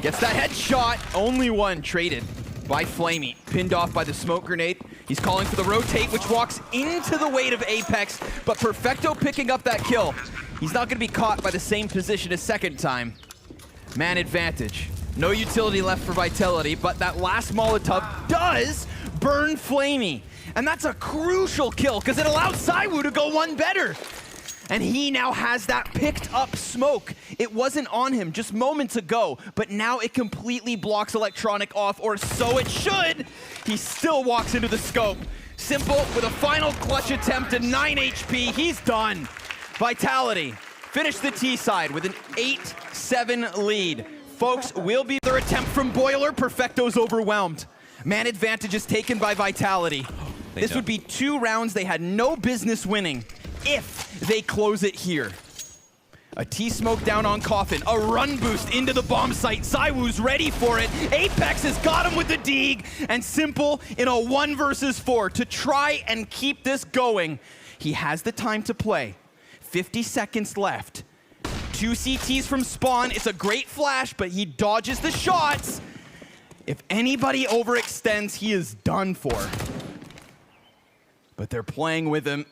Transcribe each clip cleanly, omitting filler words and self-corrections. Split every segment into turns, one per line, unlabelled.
Gets that headshot. Only one traded by Flamey. Pinned off by the smoke grenade. He's calling for the rotate, which walks into the weight of Apex, but Perfecto picking up that kill. He's not going to be caught by the same position a second time. Man advantage. No utility left for Vitality, but that last Molotov does burn Flamey. And that's a crucial kill, because it allows ZywOo to go one better. And he now has that picked up smoke. It wasn't on him just moments ago, but now it completely blocks Electronic off, or so it should. He still walks into the scope. Simple with a final clutch attempt at 9 HP. He's done. Vitality finish the T side with an 8-7 lead. Folks, will be their attempt from Boiler. Perfecto's overwhelmed. Man advantage is taken by Vitality. This would be 2 rounds they had no business winning if they close it here. A T-smoke down on Coffin, a run boost into the bomb site. ZywOo's ready for it. Apex has got him with the Deeg, and Simple in a 1 versus 4 to try and keep this going. He has the time to play. 50 seconds left. 2 CTs from spawn. It's a great flash, but he dodges the shots. If anybody overextends, he is done for. But they're playing with him.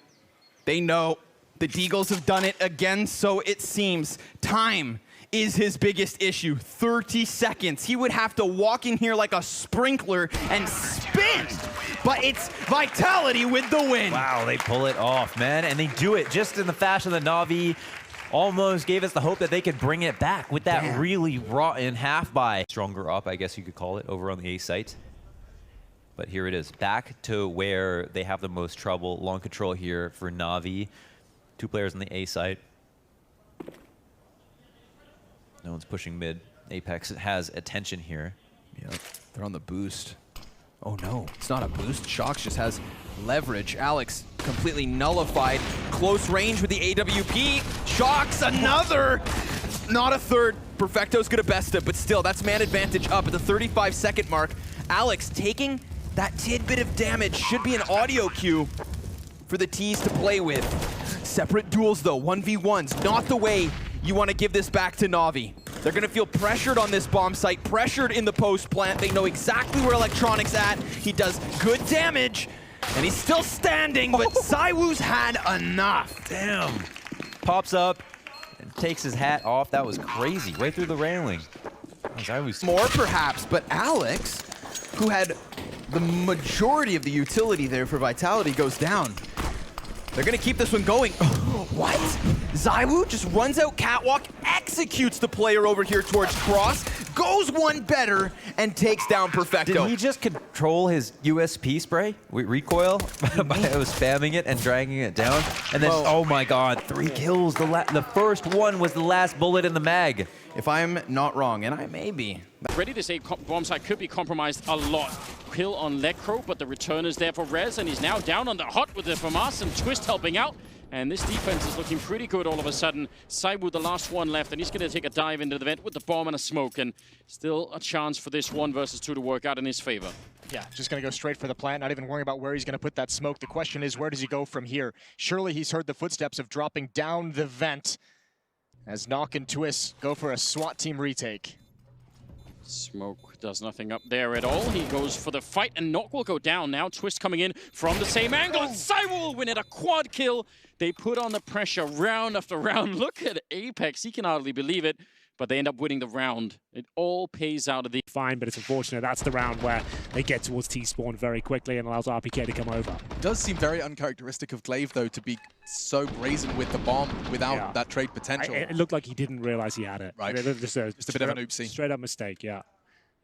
They know the Deagles have done it again, so it seems. Time is his biggest issue. 30 seconds. He would have to walk in here like a sprinkler and spin. But it's Vitality with the win.
Wow, they pull it off, man. And they do it just in the fashion that Na'Vi almost gave us the hope that they could bring it back with that really rotten half buy. Stronger up, I guess you could call it, over on the A site. But here it is, back to where they have the most trouble. Long control here for Na'Vi. 2 players on the A site. No one's pushing mid. Apex has attention here.
Yep, they're on the boost. Oh no, it's not a boost. Shox just has leverage. Alex completely nullified. Close range with the AWP. Shox, another! Not a third. Perfecto's gonna best it, but still, that's man advantage up at the 35-second mark. Alex taking that tidbit of damage. Should be an audio cue for the T's to play with. Separate duels though, 1v1s. Not the way you want to give this back to Na'Vi. They're going to feel pressured on this bomb site, pressured in the post plant. They know exactly where Electronic's at. He does good damage, and he's still standing, but ZywOo's had enough.
Damn. Pops up and takes his hat off. That was crazy, right through the railing. ZywOo's
more perhaps, but Alex, who had the majority of the utility there for Vitality, goes down. They're going to keep this one going. What? ZywOo just runs out catwalk, executes the player over here towards Cross, goes one better, and takes down Perfecto.
Did he just control his USP spray? Recoil? By spamming it and dragging it down? And then, oh my god, 3 kills. The first one was the last bullet in the mag.
If I'm not wrong, and I may be.
Ready to say bomb site could be compromised a lot. Kill on Lekro, but the return is there for Rez, and he's now down on the hot with the FAMAS and Twist helping out. And this defense is looking pretty good all of a sudden. ZywOo, the last one left, and he's going to take a dive into the vent with the bomb and a smoke. And still a chance for this 1 versus 2 to work out in his favor.
Yeah, just going to go straight for the plant, not even worrying about where he's going to put that smoke. The question is, where does he go from here? Surely he's heard the footsteps of dropping down the vent as Knock and Twist go for a SWAT team retake.
Smoke does nothing up there at all. He goes for the fight, and Knock will go down now. Twist coming in from the same angle, and ZywOo will win it, a quad kill. They put on the pressure round after round. Look at Apex, he can hardly believe it, but they end up winning the round. It all pays out of the...
Fine, but it's unfortunate. That's the round where they get towards T-spawn very quickly and allows RPK to come over.
It does seem very uncharacteristic of Glaive, though, to be so brazen with the bomb without that trade potential.
It looked like he didn't realize he had it.
Right.
Just a
bit of an oopsie.
Straight up mistake, yeah.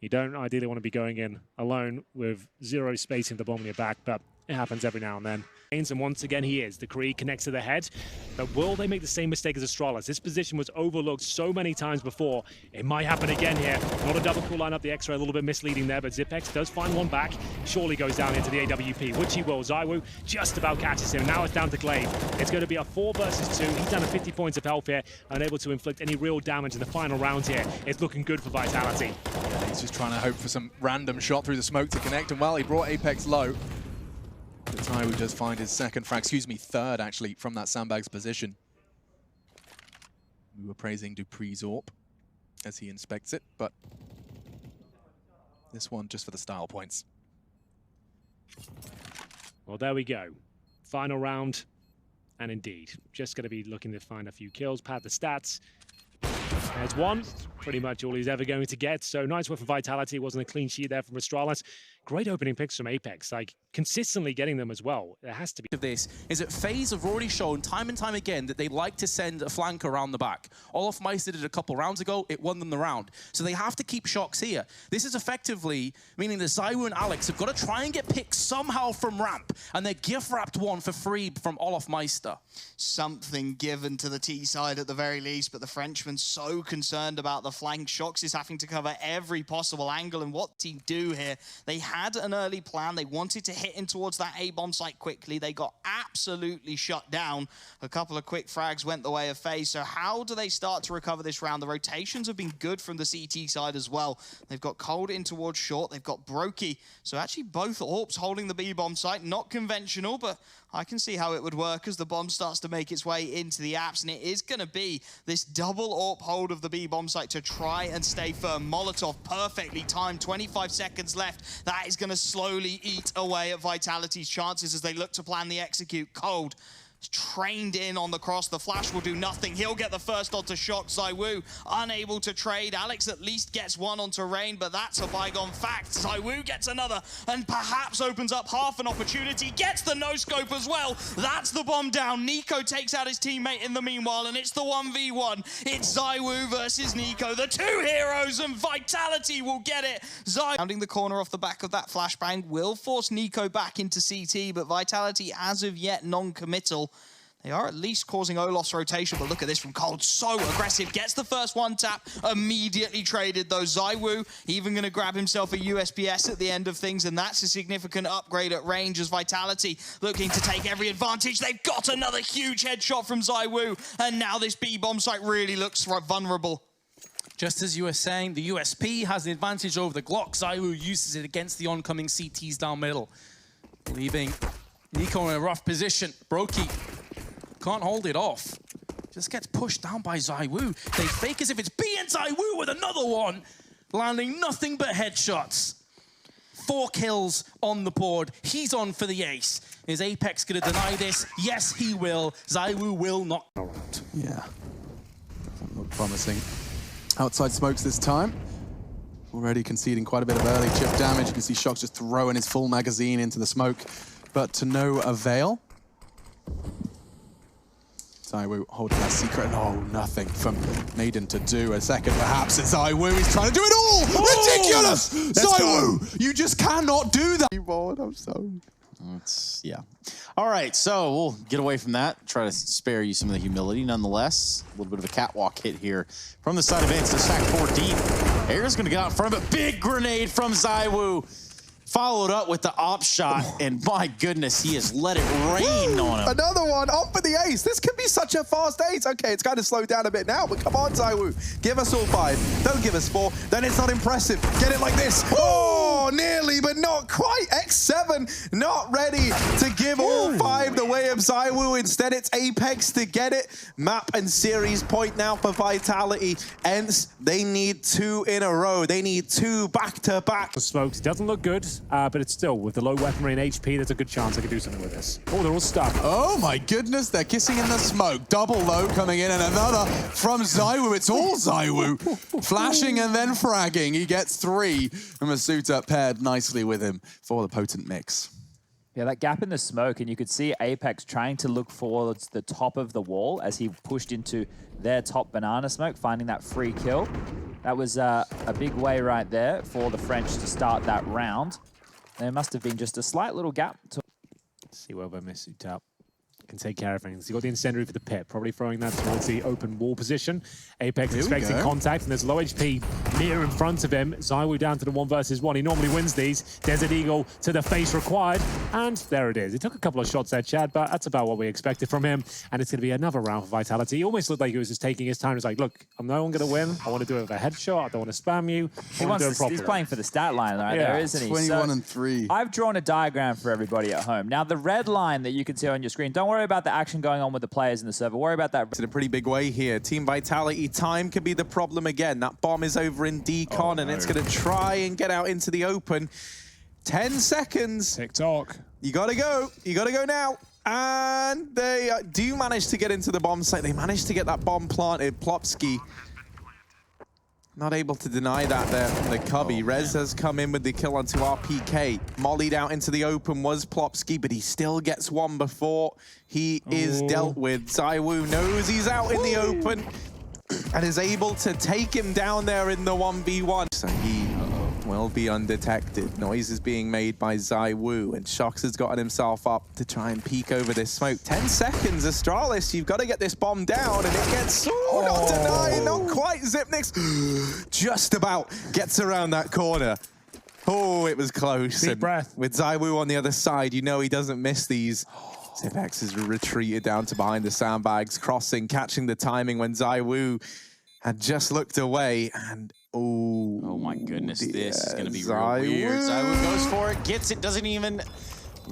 You don't ideally want to be going in alone with 0 space in the bomb in your back, but it happens every now and then. And once again, he is. The Kree connects to the head. But will they make the same mistake as Astralis? This position was overlooked so many times before. It might happen again here. Not a double cool lineup. The X-ray a little bit misleading there, but Zipex does find one back. Surely goes down into the AWP, which he will. ZywOo just about catches him. Now it's down to Glaive. It's going to be a 4 versus 2. He's down to 50 points of health here, unable to inflict any real damage in the final round here. It's looking good for Vitality.
Yeah, he's just trying to hope for some random shot through the smoke to connect, and well, he brought Apex low. The ZywOo does find his third actually, from that sandbags position. We were praising Dupree's AWP as he inspects it, but This one just for the style points.
Well, there we go. Final round. And indeed, just going to be looking to find a few kills, pad the stats. There's one. Pretty much all he's ever going to get. So nice work for Vitality. Wasn't a clean sheet there from Astralis. Great opening picks from Apex. Like, consistently getting them as well. There has to be.
Of this is that FaZe have already shown time and time again that they like to send a flank around the back. Olaf Meister did it a couple rounds ago. It won them the round. So they have to keep shocks here. This is effectively meaning that ZywOo and Alex have got to try and get picked somehow from ramp. And they're gift-wrapped one for free from Olaf Meister.
Something given to the T side at the very least, but the Frenchman so concerned about the flank. Shox is having to cover every possible angle, and what team do here? They had an early plan. They wanted to hit in towards that A-bomb site quickly. They got absolutely shut down. A couple of quick frags went the way of FaZe. So how do they start to recover this round? The rotations have been good from the CT side as well. They've got Cold in towards short. They've got Brokey. So actually both AWPs holding the B-bomb site. Not conventional, but I can see how it would work as the bomb starts to make its way into the apps, and it is going to be this double AWP hold of the B-bomb site to try and stay firm. Molotov perfectly timed, 25 seconds left. That is going to slowly eat away at Vitality's chances as they look to plan the execute. Cold trained in on the cross. The flash will do nothing. He'll get the first onto Shock. ZywOo unable to trade. Alex at least gets one onto Rain, but that's a bygone fact. ZywOo gets another and perhaps opens up half an opportunity. Gets the no-scope as well. That's the bomb down. Nico takes out his teammate in the meanwhile, and it's the 1v1. It's ZywOo versus Nico. The two heroes, and Vitality will get it. Rounding the corner off the back of that flashbang will force Nico back into CT, but Vitality as of yet non-committal. They are at least causing Olaf's rotation, but look at this from Cold. So aggressive. Gets the first one tap. Immediately traded, though. ZywOo even going to grab himself a USPS at the end of things, and that's a significant upgrade at range as Vitality looking to take every advantage. They've got another huge headshot from ZywOo, and now this B-bomb site really looks vulnerable.
Just as you were saying, the USP has the advantage over the Glock. ZywOo uses it against the oncoming CTs down middle, leaving Nico in a rough position. Brokey can't hold it off. Just gets pushed down by ZywOo. They fake as if it's B and ZywOo with another one, landing nothing but headshots. 4 kills on the board. He's on for the ace. Is Apex going to deny this? Yes, he will. ZywOo will not.
Yeah. Doesn't look promising. Outside smokes this time. Already conceding quite a bit of early chip damage. You can see Shox just throwing his full magazine into the smoke, but to no avail. ZywOo holding that secret, and oh, nothing from Maiden to do. A second, perhaps, it's ZywOo. He's trying to do it all! Ridiculous! ZywOo, you just cannot do that! I'm sorry.
Yeah. All right, so we'll get away from that. Try to spare you some of the humility. Nonetheless, a little bit of a catwalk hit here from the side of Vance to stack 4 deep. Air's going to get out in front of it. Big grenade from ZywOo. Followed up with the op shot, and my goodness, he has let it rain on him.
Another one, off for the ace. This could be such a fast ace. Okay, it's kind of slowed down a bit now, but come on, ZywOo. Give us all 5. Don't give us 4. Then it's not impressive. Get it like this. Oh, nearly, but not quite. X7 not ready to give all 5 the way of ZywOo. Instead, it's Apex to get it. Map and series point now for Vitality. Hence, they need 2 in a row. They need 2 back-to-back.
The smokes doesn't look good. But it's still, with the low weaponry and HP, there's a good chance I could do something with this. Oh, they're all stuck.
Oh my goodness, they're kissing in the smoke. Double low coming in, and another from ZywOo. It's all ZywOo. Flashing and then fragging. He gets 3, and Masuta paired nicely with him for the potent mix.
Yeah, that gap in the smoke, and you could see Apex trying to look towards the top of the wall as he pushed into their top banana smoke, finding that free kill. That was a big way right there for the French to start that round. There must have been just a slight little gap.
See whether Masuta can take care of things. He got the incendiary for the pit, probably throwing that towards the open wall position. Apex expecting contact, and there's low HP near in front of him. ZywOo down to the 1 versus 1. He normally wins these. Desert Eagle to the face required, and there it is. He took a couple of shots there, Chad, but that's about what we expected from him, and it's going to be another round for Vitality. He almost looked like he was just taking his time. He's like, look, I'm no one going to win. I want to do it with a headshot. I don't want to spam you.
He's playing for the stat line right there, isn't he?
21 and 3.
I've drawn a diagram for everybody at home. Now, the red line that you can see on your screen, don't worry worry about the action going on with the players in the server. Worry about that.
In a pretty big way here. Team Vitality, time could be the problem again. That bomb is over in decon, and it's going to try and get out into the open. 10 seconds.
TikTok.
You got to go. You got to go now. And they do manage to get into the bomb site. They managed to get that bomb planted. Plopsky not able to deny that there from the Cubby. Rez has come in with the kill onto RPK. Mollied out into the open was Plopsky, but he still gets one before he is dealt with. ZywOo knows he's out in the open and is able to take him down there in the 1v1. So he will be undetected. Noise is being made by ZywOo, and Shox has gotten himself up to try and peek over this smoke. 10 seconds, Astralis, you've got to get this bomb down, and it gets, not denied, not quite. Zipnix just about gets around that corner. Oh, it was close.
Deep breath.
With ZywOo on the other side, you know he doesn't miss these. Zipex has retreated down to behind the sandbags, crossing, catching the timing when ZywOo had just looked away, and oh
my goodness, this is going to be real
ZywOo.
weird. ZywOo goes for it, gets it, doesn't even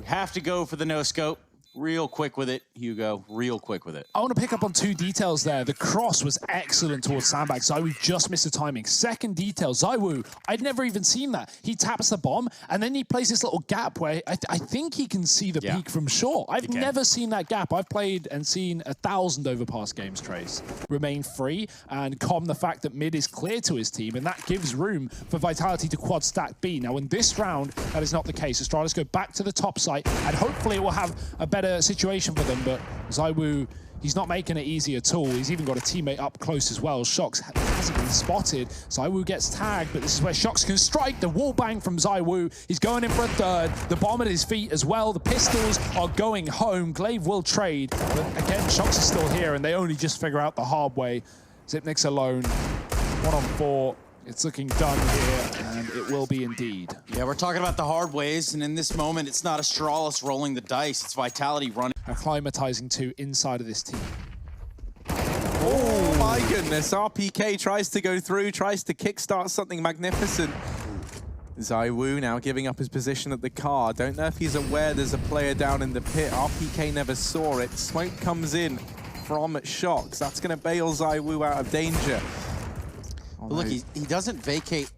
have to go for the no-scope. Real quick with it, Hugo, real quick with it.
I want to pick up on two details there. The cross was excellent towards Sandbag. ZywOo just missed the timing. Second detail, ZywOo, I'd never even seen that. He taps the bomb, and then he plays this little gap where I think he can see the peak from short. I've never seen that gap. I've played and seen 1,000 overpass games, Trace. Remain free and calm the fact that mid is clear to his team, and that gives room for Vitality to quad stack B. Now, in this round, that is not the case. Astralis go back to the top site, and hopefully it will have a better situation for them, but ZywOo, he's not making it easy at all. He's even got a teammate up close as well. Shox hasn't been spotted. ZywOo gets tagged, but this is where Shox can strike. The wall bang from ZywOo. He's going in for a third. The bomb at his feet as well. The pistols are going home. Glaive will trade, but again, Shox is still here, and they only just figure out the hard way. Zipnix alone, 1-on-4. It's looking done here, and it will be indeed.
Yeah, we're talking about the hard ways, and in this moment, it's not Astralis rolling the dice. It's Vitality running.
Acclimatizing to inside of this team.
Oh my goodness, RPK tries to go through, tries to kickstart something magnificent. ZywOo now giving up his position at the car. Don't know if he's aware there's a player down in the pit. RPK never saw it. Smoke comes in from Shox. That's going to bail ZywOo out of danger.
But look, he doesn't vacate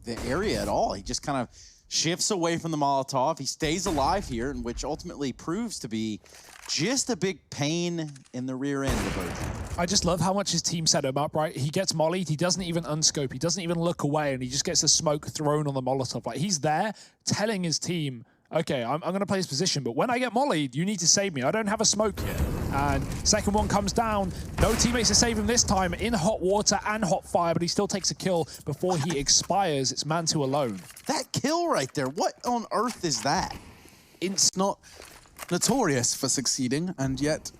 the area at all. He just kind of shifts away from the Molotov. He stays alive here, and which ultimately proves to be just a big pain in the rear end of OG.
I just love how much his team set him up, right? He gets mollied, he doesn't even unscope, he doesn't even look away, and he just gets the smoke thrown on the Molotov. Like, he's there telling his team, okay, I'm going to play his position, but when I get mollied, you need to save me. I don't have a smoke yet. And second one comes down. No teammates to save him this time in hot water and hot fire, but he still takes a kill before he expires. It's Mantu alone.
That kill right there, what on earth is that?
It's not notorious for succeeding, and yet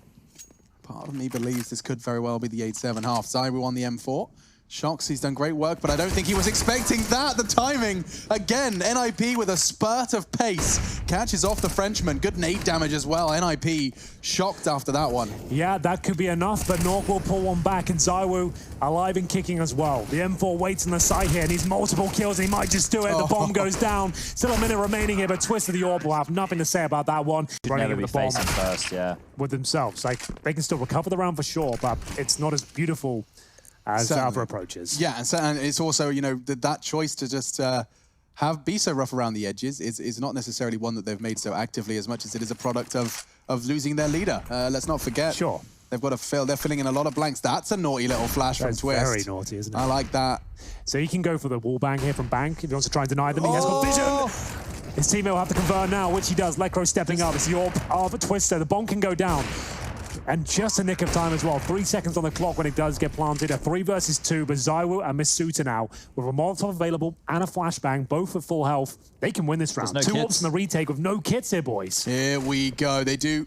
part of me believes this could very well be the 8-7 half. ZywOo on the M4. Shox, he's done great work, but I don't think he was expecting that. The timing, again, NIP with a spurt of pace. Catches off the Frenchman. Good nade damage as well. NIP shocked after that one.
Yeah, that could be enough, but Nork will pull one back, and ZywOo alive and kicking as well. The M4 waits on the side here, needs multiple kills. He might just do it. The bomb goes down. Still a minute remaining here, but Twist of the Orb will have nothing to say about that one.
Running never be facing first, yeah.
With themselves. Like, they can still recover the round for sure, but it's not as beautiful as other approaches.
Yeah, and it's also, you know, that choice to just be so rough around the edges is not necessarily one that they've made so actively as much as it is a product of losing their leader. Let's not forget.
Sure.
They've got to fill. They're filling in a lot of blanks. That's a naughty little flash from Twist.
Very naughty, isn't it?
I like that.
So he can go for the wall bang here from Bank if he wants to try and deny them. He has got vision. His teammate will have to convert now, which he does. Lekro stepping up. It's the Orb of Twister. The bomb can go down. And just a nick of time as well. 3 seconds on the clock when it does get planted. A 3 versus 2, but ZywOo and Misuta now with a Molotov available and a flashbang, both at full health. They can win this round.
No
2
kits.
orbs in the retake with no kits here, boys.
Here we go. They do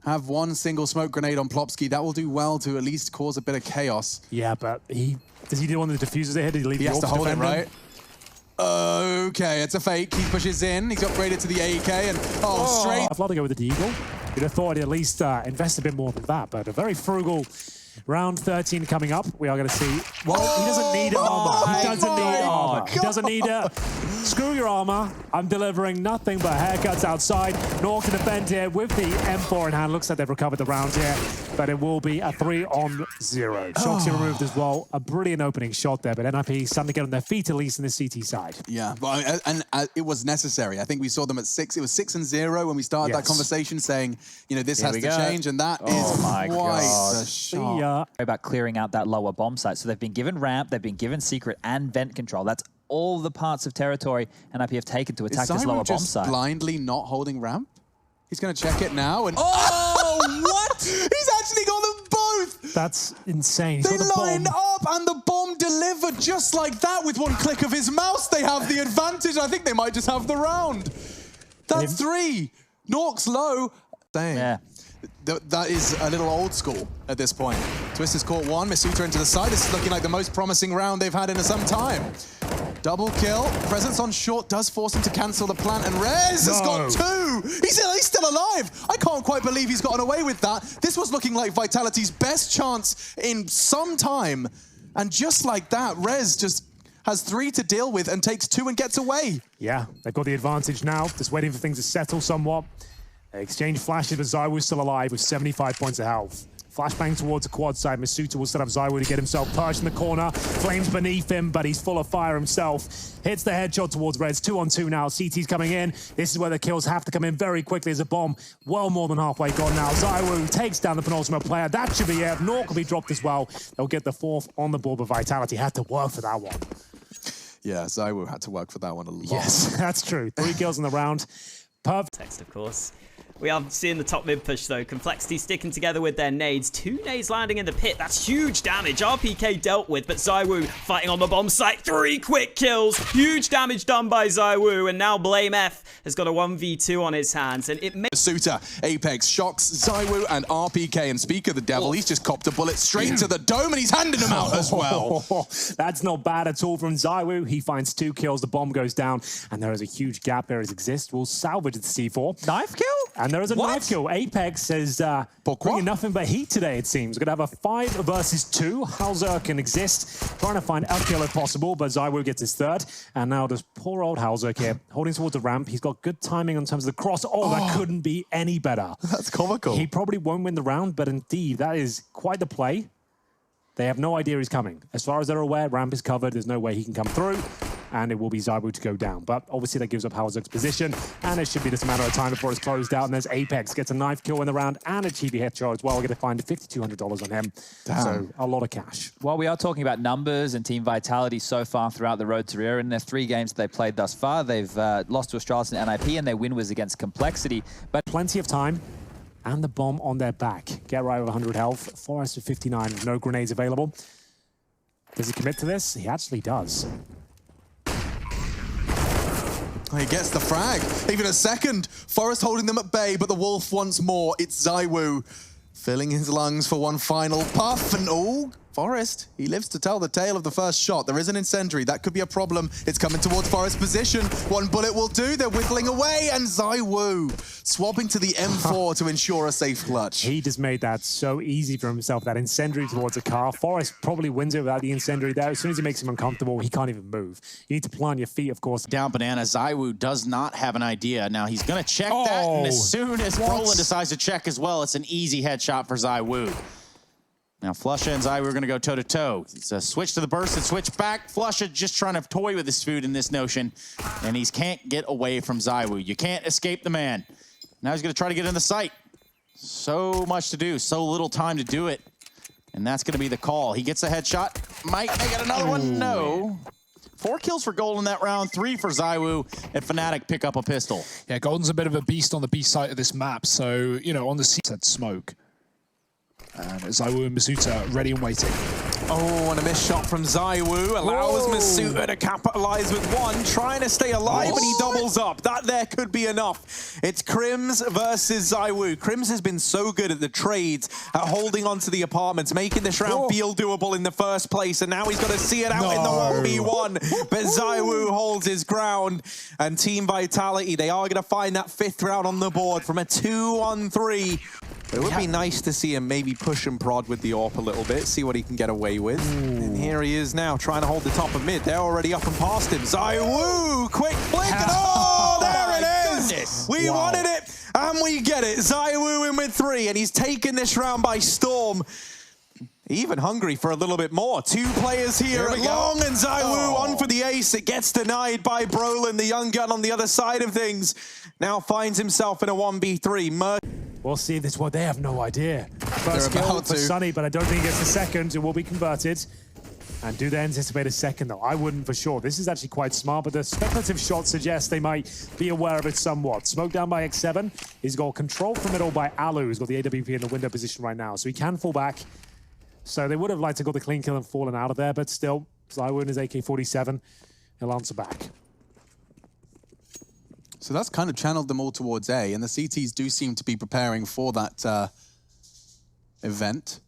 have one single smoke grenade on Plopsky. That will do well to at least cause a bit of chaos.
Yeah, but does he do one of the diffusers ahead? Did he leave
He
the
has to
orb
hold it,
defend him?
right? Okay, it's a fake. He pushes in. He's upgraded to the AK and straight.
I'd love to go with the Deagle. You'd have thought he'd at least invest a bit more than that, but a very frugal round 13 coming up. We are going to see. Well, he doesn't need armor. He doesn't need armor. He doesn't need it. Screw your armor. I'm delivering nothing but haircuts outside. Nor can defend here with the M4 in hand. Looks like they've recovered the round here, but it will be a 3-on-0. Shoxy removed as well. A brilliant opening shot there, but NIP starting to get on their feet, at least in the CT side.
Yeah, but it was necessary. I think we saw them at 6. It was 6-0 when we started that conversation, saying, you know, this has to change, and that is quite a shot.
Worry about clearing out that lower bomb site. So they've been given ramp, they've been given secret and vent control. That's all the parts of territory NIP have taken to attack this lower bomb site.
Blindly not holding ramp? He's going to check it now, and oh, what? He's actually got them both.
That's insane.
They line up, and the bomb delivered just like that with one click of his mouse. They have the advantage. I think they might just have the round. That's 3. Nork's low. Dang.
Yeah.
That is a little old school at this point. Twist has caught 1, Masuta into the side. This is looking like the most promising round they've had in some time. Double kill. Presence on short does force him to cancel the plant, and Rez has got 2. He's still alive. I can't quite believe he's gotten away with that. This was looking like Vitality's best chance in some time. And just like that, Rez just has 3 to deal with and takes 2 and gets away.
Yeah, they've got the advantage now. Just waiting for things to settle somewhat. They exchange flashes, but ZywOo's still alive with 75 points of health. Flashbang towards the quad side. Masuta will set up ZywOo to get himself perched in the corner. Flames beneath him, but he's full of fire himself. Hits the headshot towards Reds. 2-on-2 now. CT's coming in. This is where the kills have to come in very quickly as a bomb. Well more than halfway gone now. ZywOo takes down the penultimate player. That should be it. Nork will be dropped as well. They'll get the 4th on the board, but Vitality had to work for that one.
Yeah, ZywOo had to work for that one a lot.
Yes, that's true. 3 kills in the round. Perfect.
Text, of course. We are seeing the top mid push though. Complexity sticking together with their nades. 2 nades landing in the pit. That's huge damage. RPK dealt with, but ZywOo fighting on the bomb site. 3 quick kills. Huge damage done by ZywOo, and now Blame F has got a 1v2 on his hands, and it makes
Suta, Apex, Shox, ZywOo, and RPK. And speak of the devil, he's just copped a bullet straight into the dome, and he's handing him out as well.
That's not bad at all from ZywOo. He finds 2 kills. The bomb goes down, and there is a huge gap there as exists. We'll salvage the C4.
Knife kill?
And there is a knife kill. Apex is bringing nothing but heat today, it seems. We're going to have a 5 versus 2. Halzer can exist, trying to find a kill if possible, but ZywOo gets his 3rd. And now does poor old Halzer here, holding towards the ramp. He's got good timing in terms of the cross. Oh, that couldn't be any better.
That's comical.
He probably won't win the round, but indeed, that is quite the play. They have no idea he's coming. As far as they're aware, ramp is covered. There's no way he can come through. And it will be ZywOo to go down. But obviously that gives up Halzer's position. And it should be just a matter of time before it's closed out. And there's Apex, gets a knife kill in the round and a chibi headshot as well. We're going to find $5,200 on him. Damn. So a lot of cash.
While we are talking about numbers and team vitality so far throughout the road to Rio, in their 3 games they played thus far, they've lost to Astralis and NIP, and their win was against Complexity. But
plenty of time. And the bomb on their back. Get right with 100 health. Forest with 59. No grenades available. Does he commit to this? He actually does.
He gets the frag. Even a second. Forest holding them at bay, but the Wolf once more. It's ZywOo filling his lungs for one final puff. And oh, Forest, he lives to tell the tale of the first shot. There is an incendiary. That could be a problem. It's coming towards Forest's position. 1 bullet will do. They're whittling away. And ZywOo swapping to the M4 to ensure a safe clutch.
He just made that so easy for himself. That incendiary towards a car. Forest probably wins it without the incendiary there. As soon as he makes him uncomfortable, he can't even move. You need to plant your feet, of course.
Down banana. ZywOo does not have an idea. Now he's going to check that. And as soon as Brolin decides to check as well, it's an easy headshot for ZywOo. Now, Flusha and ZywOo are going to go toe-to-toe. It's a switch to the burst and switch back. Flusha just trying to toy with his food in this notion, and he can't get away from ZywOo. You can't escape the man. Now he's going to try to get in the sight. So much to do, so little time to do it. And that's going to be the call. He gets a headshot. Might get another one. No. 4 kills for Golden that round, 3 for ZywOo, and Fnatic pick up a pistol.
Yeah, Golden's a bit of a beast on the B side of this map, so, you know, on the C said smoke. And ZywOo and Masuta ready and waiting.
Oh, and a missed shot from ZywOo allows Masuta to capitalize with 1, trying to stay alive, and he doubles up. That there could be enough. It's Crims versus ZywOo. Crims has been so good at the trades, at holding on to the apartments, making this round feel doable in the first place, and now he's got to see it out in the 1v1. But ZywOo holds his ground, and Team Vitality, they are going to find that 5th round on the board from a 2-on-3. But it would be nice to see him maybe push and prod with the AWP a little bit, see what he can get away with. And here he is now, trying to hold the top of mid. They're already up and past him. ZywOo, quick blink, and oh, there it is!
Goodness.
We wanted it, and we get it. ZywOo in with 3, and he's taken this round by storm. Even hungry for a little bit more. 2 players here at long, and ZywOo on for the ace. It gets denied by Brolin, the young gun on the other side of things. Now finds himself in a 1v3.
We'll see this one. They have no idea. First kill for Sunny, but I don't think he gets the second. It will be converted. And do they anticipate a second, though? I wouldn't for sure. This is actually quite smart, but the speculative shot suggests they might be aware of it somewhat. Smoke down by X7. He's got control from it all by Alu, who's got the AWP in the window position right now. So he can fall back. So they would have liked to go the clean kill and fallen out of there, but still, ZywOo in his AK-47, he'll answer back.
So that's kind of channeled them all towards A, and the CTs do seem to be preparing for that event.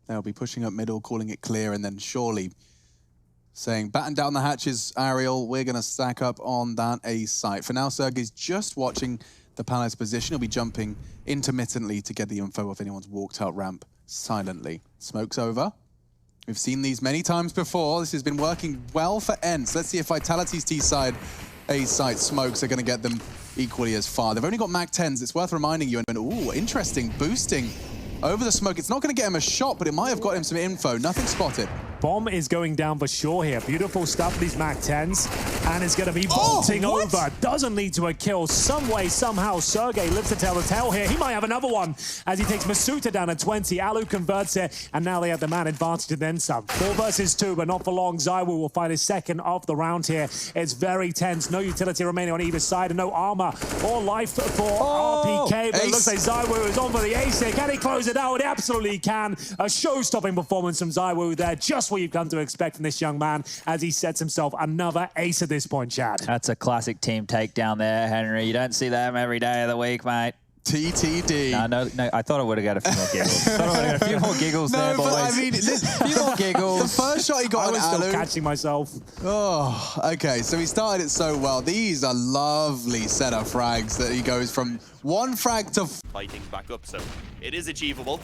They'll be pushing up middle, calling it clear, and then surely saying, batten down the hatches, Ariel, we're going to stack up on that A site. For now, Sergey's just watching the Palace position. He'll be jumping intermittently to get the info if anyone's walked out ramp silently. Smoke's over. We've seen these many times before. This has been working well for ENCE. Let's see if Vitality's T side, A side smokes are going to get them equally as far. They've only got Mac 10s. It's worth reminding you. And ooh, interesting boosting over the smoke. It's not going to get him a shot, but it might have got him some info. Nothing spotted.
Bomb is going down for sure here. Beautiful stuff with these Mac 10s. And it's going to be vaulting over. Doesn't lead to a kill. Some way, somehow, Sergey lives to tell the tale here. He might have another one as he takes Masuta down at 20. Alu converts it, and now they have the man advantage and then some. 4 versus 2, but not for long. ZywOo will find his second of the round here. It's very tense. No utility remaining on either side, and no armor or life for RPK. But it looks like ZywOo is on for the ace here. Can he close it out? It absolutely can. A show-stopping performance from ZywOo there. Just what you've come to expect from this young man as he sets himself another ace at this point, Chad.
That's a classic team takedown there, Henry. You don't see them every day of the week, mate.
TTD.
No, I thought I would have got a few more giggles. I thought I would have got a few more giggles there, boys.
I mean,
a few more giggles.
The first shot he got
I was
on
still
Alu.
catching myself.
Oh, okay. So he started it so well. These are lovely set of frags that he goes from 1 frag to...
Fighting back up, so it is achievable.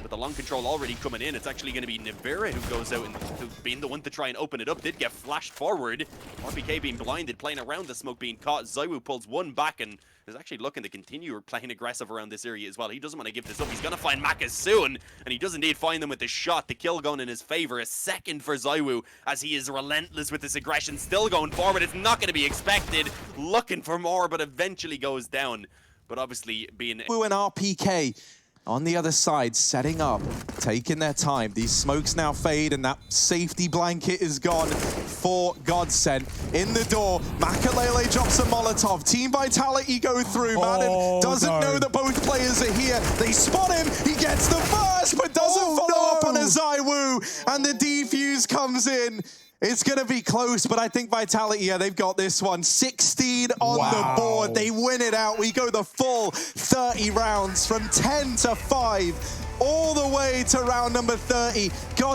With the long control already coming in, it's actually going to be Nivera who goes out and being the one to try and open it up. Did get flashed forward. RPK being blinded, playing around the smoke, being caught. ZywOo pulls one back and is actually looking to continue playing aggressive around this area as well. He doesn't want to give this up. He's going to find Macas soon, and he does indeed find them with the shot. The kill going in his favor. A second for ZywOo as he is relentless with this aggression. Still going forward. It's not going to be expected. Looking for more, but eventually goes down. But obviously being...
ZywOo and RPK on the other side, setting up, taking their time. These smokes now fade, and that safety blanket is gone for Godsend. In the door, Makalele drops a Molotov. Team Vitality go through. Madden doesn't know that both players are here. They spot him. He gets the first, but doesn't follow up on a ZywOo. And the defuse comes in. It's going to be close, but I think Vitality, yeah, they've got this one. 16 on the board. They win it out. We go the full 30 rounds from 10 to 5. All the way to round number 30.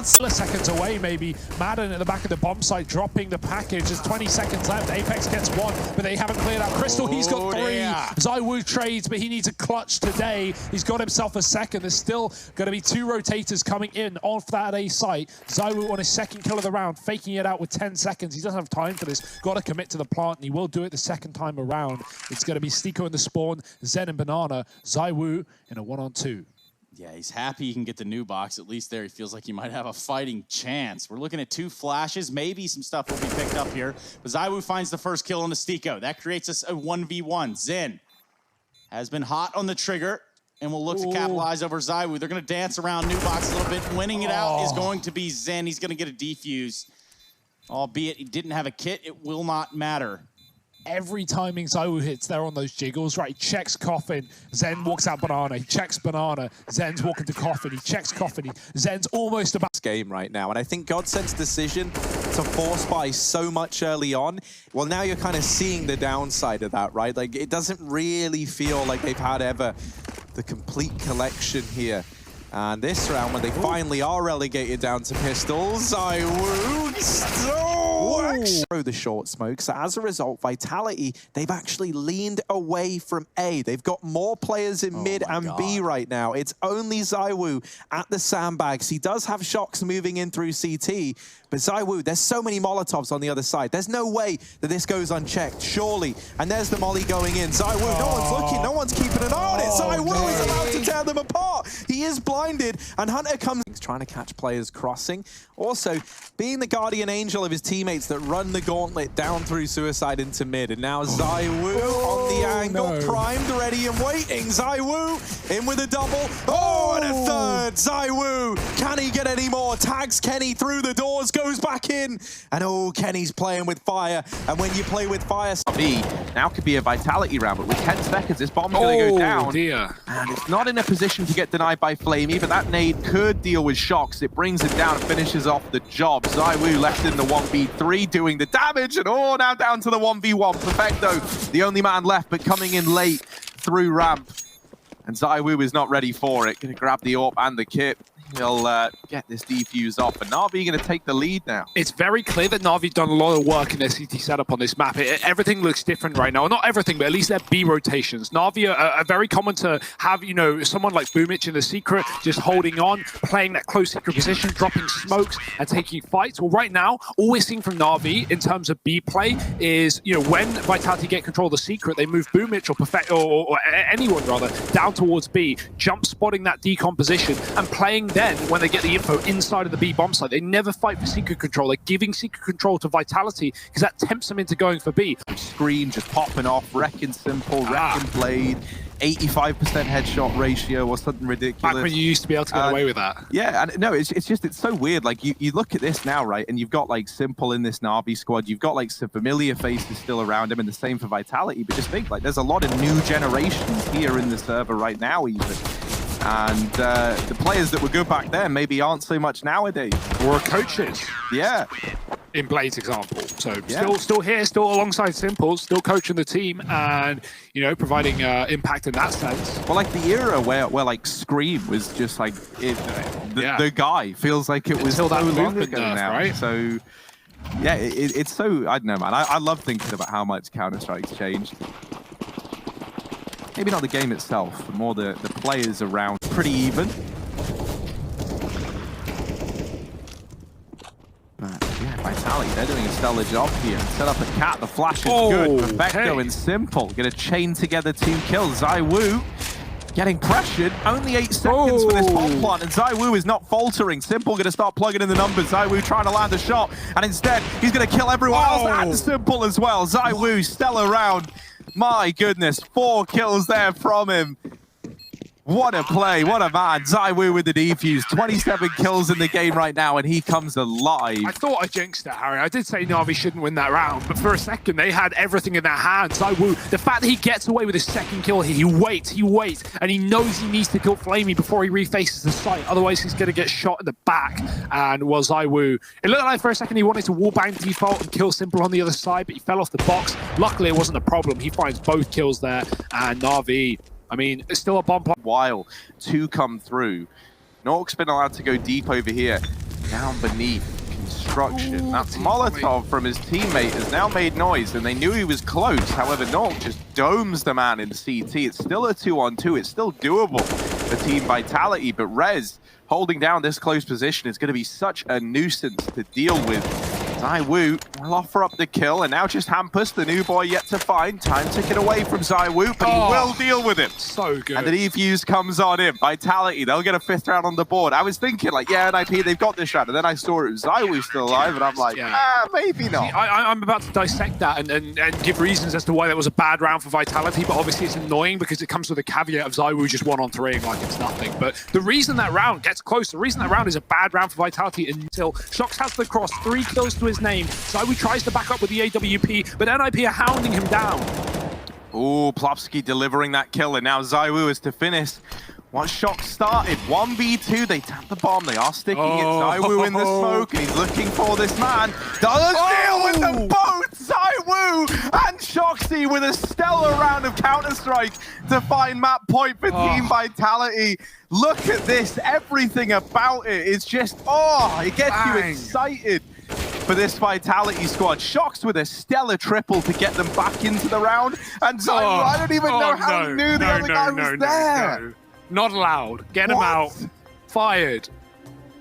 Seconds away, maybe. Madden at the back of the bomb site dropping the package. There's 20 seconds left. Apex gets 1, but they haven't cleared out. Crystal, he's got 3. ZywOo trades, but he needs a clutch today. He's got himself a second. There's still going to be 2 rotators coming in off that A site. ZywOo on his second kill of the round, faking it out with 10 seconds. He doesn't have time for this. Got to commit to the plant, and he will do it the second time around. It's going to be Stiko in the spawn, Zen and Banana, ZywOo in a 1-on-2.
Yeah, he's happy he can get the new box. At least there he feels like he might have a fighting chance. We're looking at 2 flashes. Maybe some stuff will be picked up here. But ZywOo finds the first kill on the Stiko. That creates us a 1v1. Zen has been hot on the trigger and will look to capitalize over ZywOo. They're going to dance around new box a little bit. Winning it out is going to be Zen. He's going to get a defuse. Albeit he didn't have a kit, it will not matter.
Every timing ZywOo hits there on those jiggles, right? He checks Coffin, Zen walks out Banana, he checks Banana, Zen's walking to Coffin, he checks Coffin, Zen's almost about...
Game right now, and I think Godsend's decision to force buy so much early on, well, now you're kind of seeing the downside of that, right? Like, it doesn't really feel like they've had ever the complete collection here. And this round, when they finally are relegated down to pistols, ZywOo throw the short smoke. So as a result, Vitality, they've actually leaned away from A. They've got more players in mid and B right now. It's only ZywOo at the sandbags. He does have shocks moving in through CT, but ZywOo, there's so many Molotovs on the other side. There's no way that this goes unchecked, surely. And there's the molly going in. ZywOo, no one's looking, no one's keeping an eye on it. ZywOo is allowed to tear them apart. He is blinded, and Hunter comes. He's trying to catch players crossing. Also, being the guardian angel of his teammates that run the gauntlet down through Suicide into mid. And now ZywOo on the angle, primed, ready and waiting. ZywOo in with a double. Oh, and a third. ZywOo, can he get any more? Tags Kenny through the doors, goes back in. And oh, Kenny's playing with fire. And when you play with fire...
B now could be a Vitality round, but with 10 seconds, this bomb's going to go down.
Dear.
And it's not in a position to get denied by Flamey, but that nade could deal with shocks. It brings it down and finishes off the job. ZywOo left in the 1v3 doing the damage, and oh, now down to the 1v1. Perfecto, the only man left, but coming in late through ramp. And ZywOo is not ready for it. Going to grab the AWP and the kit. He'll get this defuse off, and Na'Vi going to take the lead now.
It's very clear that Na'Vi's done a lot of work in their CT setup on this map. Everything looks different right now. Well, not everything, but at least their B rotations. Na'Vi are very common to have, you know, someone like Boomich in the secret, just holding on, playing that close secret position, dropping smokes, and taking fights. Well, right now, all we're seeing from Na'Vi in terms of B play is, you know, when Vitality get control of the secret, they move Boomich or Perfect or anyone rather down towards B, jump spotting that decomposition and playing then when they get the info inside of the B bomb site. They never fight for secret control. They're giving secret control to Vitality because that tempts them into going for B.
Screen just popping off, wrecking Simple, wrecking Blade, 85% headshot ratio or something ridiculous.
Back when you used to be able to get away with that.
Yeah, and no, it's so weird. Like, you look at this now, right, and you've got, like, Simple in this Na'Vi squad. You've got, like, some familiar faces still around him, and the same for Vitality. But just think, like, there's a lot of new generations here in the server right now, even. And the players that were good back then maybe aren't so much nowadays.
Or coaches.
Yeah.
In Blade's example. So still here, still alongside Simple, still coaching the team and, you know, providing impact in that sense.
Well, like the era where like Scream was just like the guy feels like it was so long ago now. Right? So yeah, it's so, I don't know, man. I love thinking about how much Counter-Strike's changed. Maybe not the game itself, but more the players around. Pretty even. But yeah, Vitality, they're doing a stellar job here. Set up a cat, the flash is good. Perfecto and Simple. Gonna chain together 2 kills. ZywOo getting pressured. Only 8 seconds for this bomb plant, and ZywOo is not faltering. Simple gonna start plugging in the numbers. ZywOo trying to land a shot, and instead he's gonna kill everyone else and Simple as well. ZywOo, stellar round. My goodness, 4 kills there from him. What a play, what a man. ZywOo with the defuse. 27 kills in the game right now, and he comes alive.
I thought I jinxed it, Harry. I did say Na'Vi shouldn't win that round, but for a second, they had everything in their hands. ZywOo, the fact that he gets away with his second kill here, he waits, and he knows he needs to kill Flamey before he refaces the site. Otherwise, he's going to get shot in the back. And, well, ZywOo, it looked like for a second he wanted to wallbang default and kill Simple on the other side, but he fell off the box. Luckily, it wasn't a problem. He finds both kills there, and Na'Vi, I mean, it's still a bomb plant.
While 2 come through. Nork's been allowed to go deep over here. Down beneath construction. That Molotov from his teammate has now made noise, and they knew he was close. However, Nork just domes the man in CT. It's still a 2-on-2. It's still doable for Team Vitality, but Rez holding down this close position is going to be such a nuisance to deal with. ZywOo will offer up the kill, and now just Hampus, the new boy yet to find. Time ticking away from ZywOo, but he will deal with him.
So good.
And the defuse comes on in. Vitality, they'll get a 5th round on the board. I was thinking, like, yeah, NIP, they've got this round. And then I saw it was ZywOo still alive, and I'm like, maybe not.
See, I'm about to dissect that and give reasons as to why that was a bad round for Vitality, but obviously it's annoying because it comes with a caveat of ZywOo just 1-on-3ing like it's nothing. But the reason that round gets close, the reason that round is a bad round for Vitality until Shox has the cross, 3 kills to his name. ZywOo tries to back up with the AWP, but NIP are hounding him down.
Oh, Plopsky delivering that kill, and now ZywOo is to finish. Once Shox started, 1v2, they tap the bomb, they are sticking it. ZywOo in the smoke, and he's looking for this man. Does deal with them both! ZywOo and Shoxy with a stellar round of Counter-Strike to find map point for Team Vitality. Look at this, everything about it is just, it gets you excited. for this Vitality squad. Shox with a stellar triple to get them back into the round. And ZywOo, I don't even know how he knew the other guy was there.
No. Not allowed. Get him out. Fired.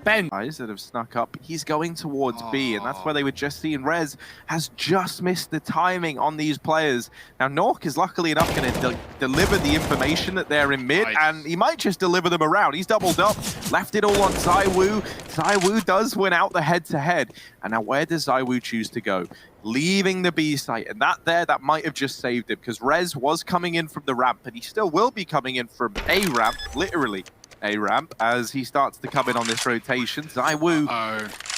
Ben.
Guys that have snuck up, he's going towards B, and that's where they were just seeing. Rez has just missed the timing on these players. Now, Nork is luckily enough going to deliver the information that they're in mid, and he might just deliver them around. He's doubled up, left it all on ZywOo. ZywOo does win out the head-to-head. And now where does ZywOo choose to go? Leaving the B site, and that might have just saved him, because Rez was coming in from the ramp, and he still will be coming in from a ramp, literally. A ramp as he starts to come in on this rotation. ZywOo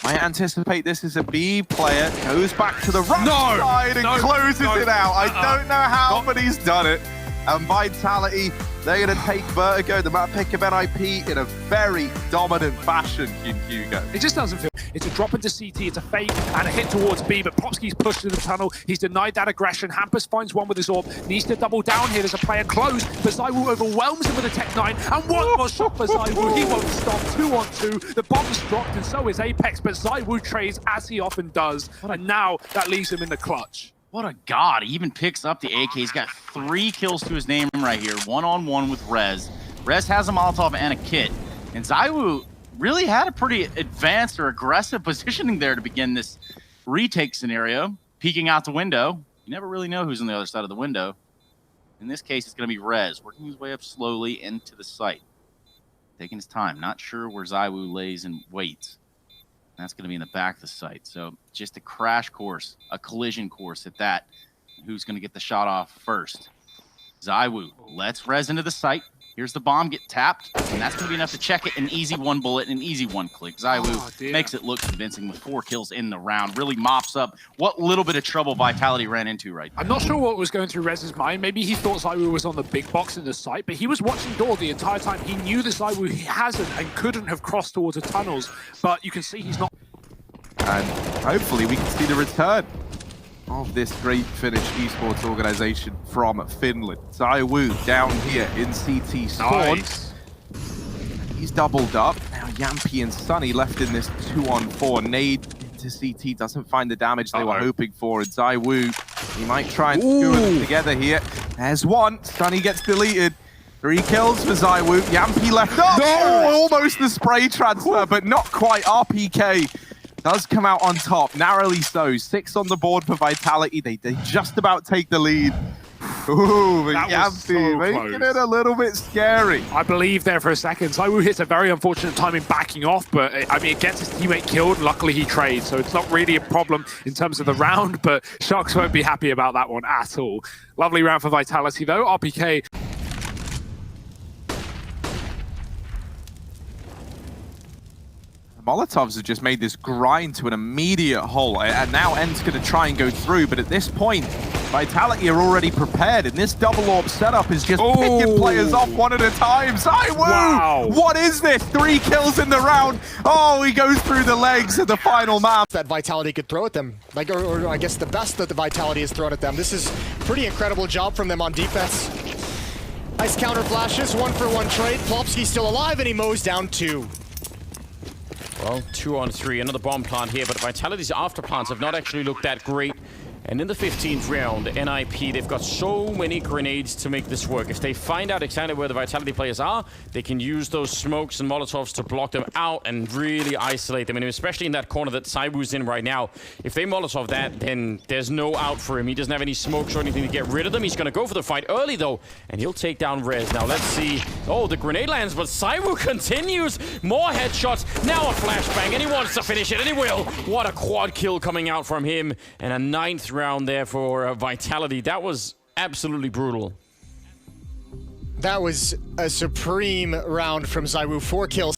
might anticipate this as a B player, goes back to the right side and closes it out. I don't know how, but he's done it. And Vitality, they're going to take Vertigo, the map pick of NIP, in a very dominant fashion in Hugo.
It just doesn't feel. It's a drop into CT, it's a fake, and a hit towards B, but Popsky's pushed to the tunnel. He's denied that aggression. Hampus finds one with his orb, needs to double down here. There's a player close, but ZywOo overwhelms him with a Tech 9, and one more shot for ZywOo. He won't stop. 2-on-2. The bomb's dropped, and so is Apex, but ZywOo trades as he often does, and now that leaves him in the clutch.
What a god. He even picks up the AK. He's got 3 kills to his name right here. 1-on-1 with Rez. Rez has a Molotov and a kit. And ZywOo really had a pretty advanced or aggressive positioning there to begin this retake scenario. Peeking out the window. You never really know who's on the other side of the window. In this case, it's going to be Rez, working his way up slowly into the site. Taking his time. Not sure where ZywOo lays and waits. That's going to be in the back of the site. So just a crash course, a collision course at that. Who's going to get the shot off first? ZywOo lets Rez into the site. Here's the bomb get tapped, and that's going to be enough to check it. An easy 1 bullet and an easy 1 click. ZywOo makes it look convincing with 4 kills in the round. Really mops up what little bit of trouble Vitality ran into right now.
I'm not sure what was going through Rez's mind. Maybe he thought ZywOo was on the big box in the site, but he was watching door the entire time. He knew that ZywOo hasn't and couldn't have crossed towards the tunnels, but you can see he's not.
And hopefully we can see the return of this great Finnish esports organization from Finland. ZywOo down here in CT spawn.
Nice.
He's doubled up. Now Yampi and Sunny left in this 2-on-4. Nade into CT doesn't find the damage they were hoping for. And ZywOo, he might try and skewer them together here. There's one. Sunny gets deleted. 3 kills for ZywOo. Yampi left up. Oh, almost the spray transfer, but not quite. RPK does come out on top, narrowly so. 6 on the board for Vitality. They just about take the lead. Ooh, but Yampi making it a little bit scary.
I believe there for a second. ZywOo hits a very unfortunate time in backing off, but I mean, it gets his teammate killed. Luckily, he trades, so it's not really a problem in terms of the round, but Shox won't be happy about that one at all. Lovely round for Vitality, though. RPK.
Molotovs have just made this grind to an immediate hole, and now End's going to try and go through, but at this point, Vitality are already prepared, and this double orb setup is just picking players off one at a time. ZywOo! Wow. What is this? 3 kills in the round. Oh, he goes through the legs of the final man.
That Vitality could throw at them, like, or I guess the best that the Vitality has thrown at them. This is pretty incredible job from them on defense. Nice counter flashes, 1-for-1 trade. Plopsky's still alive, and he mows down 2.
Well, 2-on-3, another bomb plant here, but Vitality's after plants have not actually looked that great. And in the 15th round, NIP, they've got so many grenades to make this work. If they find out exactly where the Vitality players are, they can use those smokes and Molotovs to block them out and really isolate them. And especially in that corner that ZywOo's in right now, if they Molotov that, then there's no out for him. He doesn't have any smokes or anything to get rid of them. He's going to go for the fight early, though, and he'll take down Rez. Now, let's see. Oh, the grenade lands, but ZywOo continues. More headshots. Now a flashbang, and he wants to finish it, and he will. What a quad kill coming out from him, and a 9th round there for Vitality. That was absolutely brutal.
That was a supreme round from ZywOo. 4 kills.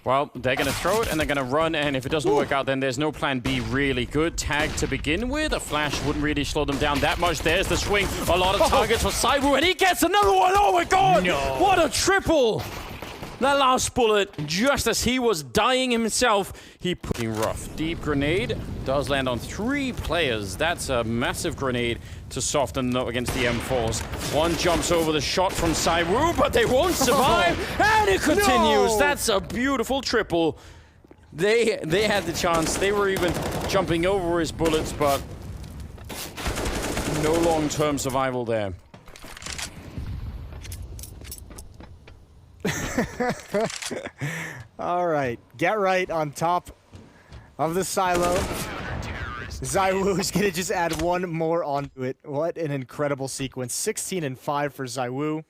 Well, they're going to throw it and they're going to run, and if it doesn't work out, then there's no plan B really. Good tag to begin with. A flash wouldn't really slow them down that much. There's the swing. A lot of targets for ZywOo, and he gets another one. Oh my god! No. What a triple! That last bullet, just as he was dying himself, he put in rough. Deep grenade does land on 3 players. That's a massive grenade to soften them up against the M4s. One jumps over the shot from ZywOo, but they won't survive, and it continues. No. That's a beautiful triple. They had the chance. They were even jumping over his bullets, but no long-term survival there.
All right, get right on top of the silo. ZywOo is gonna just add one more onto it. What an incredible sequence. 16-5 for ZywOo.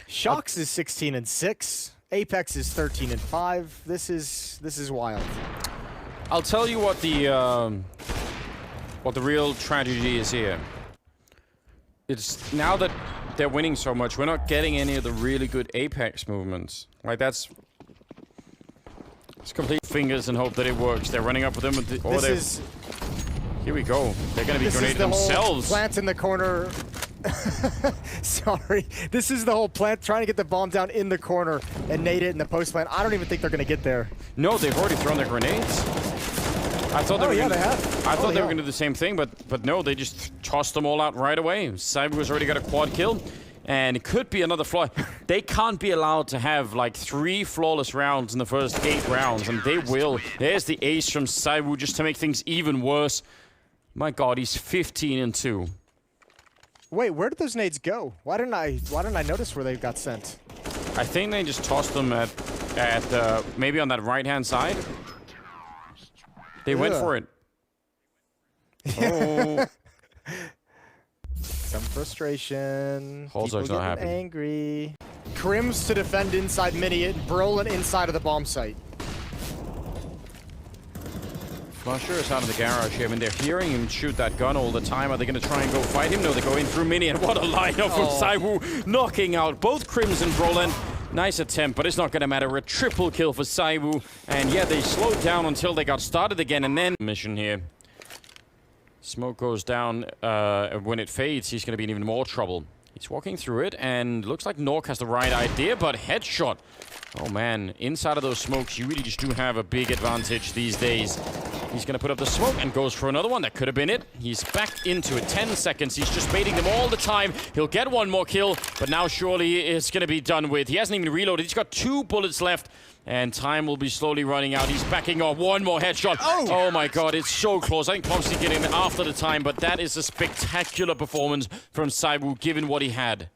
Shox is 16-6. Apex is 13-5. This is wild.
I'll tell you what the real tragedy is here. It's now that they're winning so much, we're not getting any of the really good Apex movements. Like it's complete fingers and hope that it works. They're running up with them, here we go. They're going to be grenading themselves.
Plant in the corner. Sorry. This is the whole plant trying to get the bomb down in the corner and nade it in the post plant. I don't even think they're going to get there.
No, they've already thrown their grenades. I thought they were going to do the same thing, but no, they just tossed them all out right away. ZywOo's already got a quad kill, and it could be another flaw. They can't be allowed to have like 3 flawless rounds in the first 8 rounds, and they will. There's the ace from ZywOo just to make things even worse. My God, he's 15-2.
Wait, where did those nades go? Why didn't I notice where they got sent?
I think they just tossed them at maybe on that right-hand side. They went for it. Oh.
Some frustration.
Holzer's not happy.
Angry. Crims to defend inside mini, Brolin inside of the bomb site.
Flusher is out of the garage here. I mean, they're hearing him shoot that gun all the time. Are they going to try and go fight him? No, they're going through mini, and what a lineup from ZywOo, knocking out both Crims and Brolin. Nice attempt, but it's not going to matter. A triple kill for ZywOo. And yeah, they slowed down until they got started again, and then mission here. Smoke goes down. When it fades, he's going to be in even more trouble. He's walking through it, and looks like Nork has the right idea, but headshot. Oh man, inside of those smokes, you really just do have a big advantage these days. He's going to put up the smoke and goes for another one. That could have been it. He's back into it. 10 seconds. He's just baiting them all the time. He'll get one more kill, but now surely it's going to be done with. He hasn't even reloaded. He's got 2 bullets left, and time will be slowly running out. He's backing off. One more headshot. Oh my God, it's so close. I think Pomsy get him after the time, but that is a spectacular performance from ZywOo, given what he had.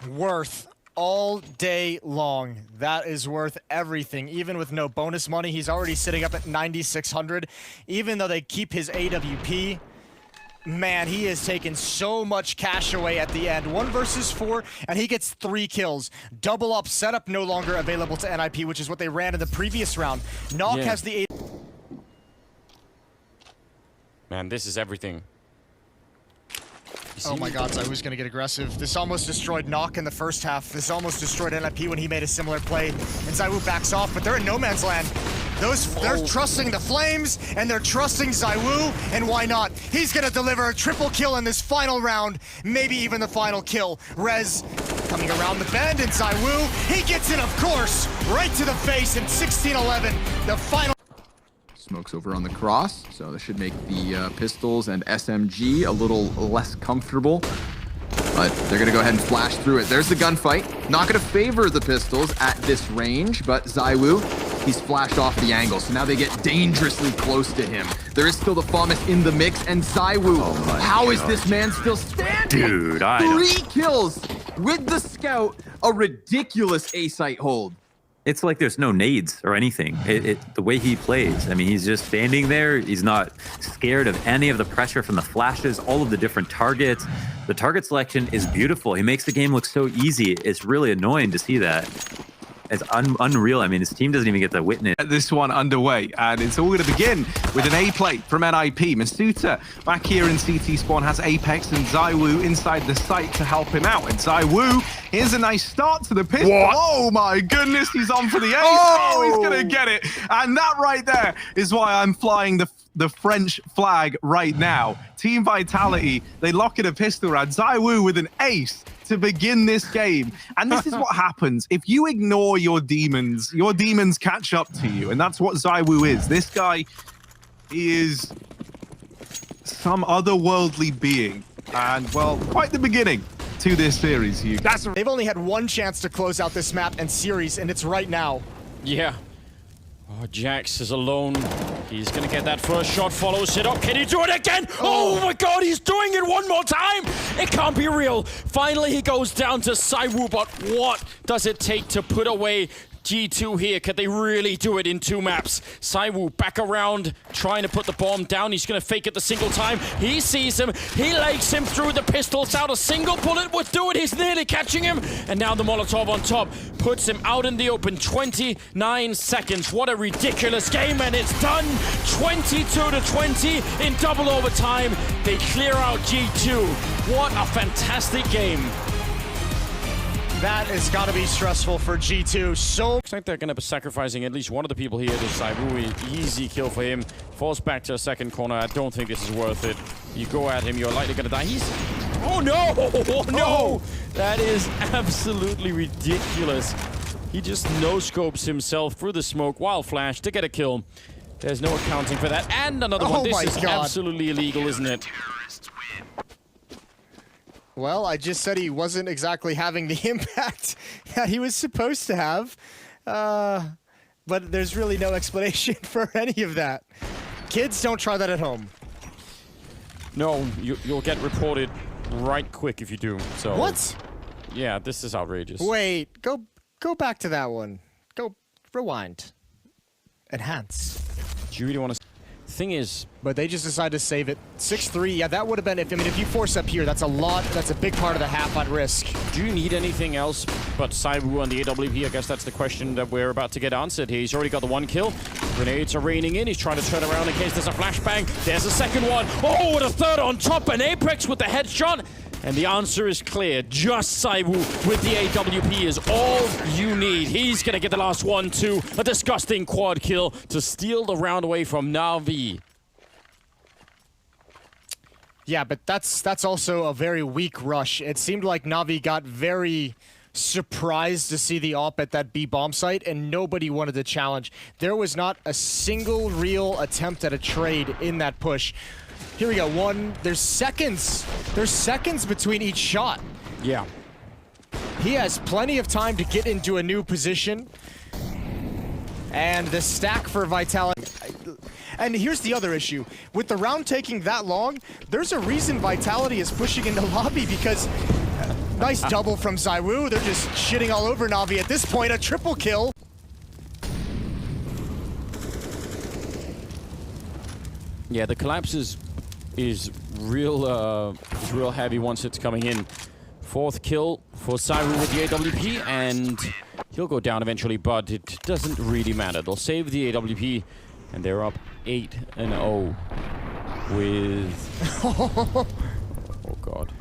Worth all day long. That is worth everything. Even with no bonus money, he's already sitting up at 9,600. Even though they keep his AWP, man, he has taken so much cash away at the end. 1 versus 4, and he gets 3 kills. Double up, setup no longer available to NIP, which is what they ran in the previous round. Nock has the...
Man, this is everything.
Oh my God, ZywOo's gonna get aggressive. This almost destroyed Nock in the first half. This almost destroyed NIP when he made a similar play. And ZywOo backs off, but they're in no man's land. They're trusting the Flames, and they're trusting ZywOo, and why not? He's gonna deliver a triple kill in this final round, maybe even the final kill. Rez coming around the bend, and ZywOo, he gets it, of course, right to the face in 16-11, the final.
Smokes over on the cross, so this should make the pistols and SMG a little less comfortable. But they're going to go ahead and flash through it. There's the gunfight. Not going to favor the pistols at this range, but ZywOo, he's flashed off the angle. So now they get dangerously close to him. There is still the FAMAS in the mix, and ZywOo, how is this man still standing?
Dude,
3 kills with the scout, a ridiculous A-site hold.
It's like there's no nades or anything. The way he plays, I mean, he's just standing there. He's not scared of any of the pressure from the flashes, all of the different targets. The target selection is beautiful. He makes the game look so easy. It's really annoying to see that. It's unreal. I mean, his team doesn't even get to witness.
This one underway, and it's all going to begin with an A play from NIP. Masuta back here in CT spawn has Apex and ZywOo inside the site to help him out. And ZywOo, here's a nice start to the pistol.
What?
Oh my goodness, he's on for the ace. Oh, he's going to get it. And that right there is why I'm flying the French flag right now. Team Vitality, they lock in a pistol round. ZywOo with an ace to begin this game. And this is what happens. If you ignore your demons catch up to you. And that's what ZywOo is. This guy is some otherworldly being. And, well, quite the beginning to this series.
They've only had 1 chance to close out this map and series, and it's right now.
Yeah. Oh, Jax is alone. He's gonna get that first shot, follows it up. Can he do it again? Oh my god, he's doing it one more time! It can't be real. Finally, he goes down to ZywOo, but what does it take to put away G2 here? Can they really do it in 2 maps? ZywOo back around, trying to put the bomb down. He's gonna fake it the single time. He sees him, he lakes him through the pistols out. A single bullet would do it. He's nearly catching him. And now the Molotov on top puts him out in the open. 29 seconds. What a ridiculous game, and it's done. 22-20 in double overtime. They clear out G2. What a fantastic game.
That has got to be stressful for G2. So
looks like they're going to be sacrificing at least one of the people here to ZywOo. Easy kill for him. Falls back to a second corner. I don't think this is worth it. You go at him, you're likely going to die. He's... Oh no! Oh no! That is absolutely ridiculous. He just no-scopes himself through the smoke while flash to get a kill. There's no accounting for that. And another one. This is absolutely illegal, isn't it?
Well, I just said he wasn't exactly having the impact that he was supposed to have. But there's really no explanation for any of that. Kids, don't try that at home.
No, you'll get reported right quick if you do. So
what?
Yeah, this is outrageous.
Wait, go back to that one. Go rewind. Enhance.
Do you really want to... Thing is,
but they just decided to save it. 6-3. Yeah, that would have been. If you force up here, that's a lot. That's a big part of the half on risk.
Do you need anything else but ZywOo on the AWP? I guess that's the question that we're about to get answered here. He's already got the 1 kill. Grenades are raining in. He's trying to turn around in case there's a flashbang. There's a second one. Oh, and a third on top. And Apex with the headshot. And the answer is clear. Just ZywOo with the AWP is all you need. He's going to get the last one, too. A disgusting quad kill to steal the round away from Na'Vi.
Yeah, but that's also a very weak rush. It seemed like Na'Vi got very surprised to see the op at that B bomb site, and nobody wanted to challenge. There was not a single real attempt at a trade in that push. Here we go. There's seconds. There's seconds between each shot.
Yeah.
He has plenty of time to get into a new position. And the stack for Vitality. And here's the other issue. With the round taking that long, there's a reason Vitality is pushing into lobby, because nice double from ZywOo. They're just shitting all over Na'Vi at this point. A triple kill.
Yeah, the collapse is real heavy once it's coming in. 4th kill for ZywOo with the AWP, and he'll go down eventually, but it doesn't really matter. They'll save the AWP, and they're up 8-0 with... Oh, God.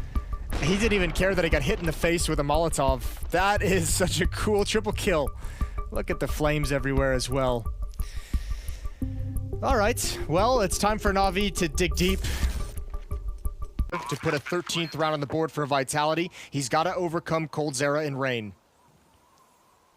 He didn't even care that he got hit in the face with a Molotov. That is such a cool triple kill. Look at the flames everywhere as well. All right, well, it's time for Na'Vi to dig deep. To put a 13th round on the board for Vitality, he's got to overcome coldzera and Rain.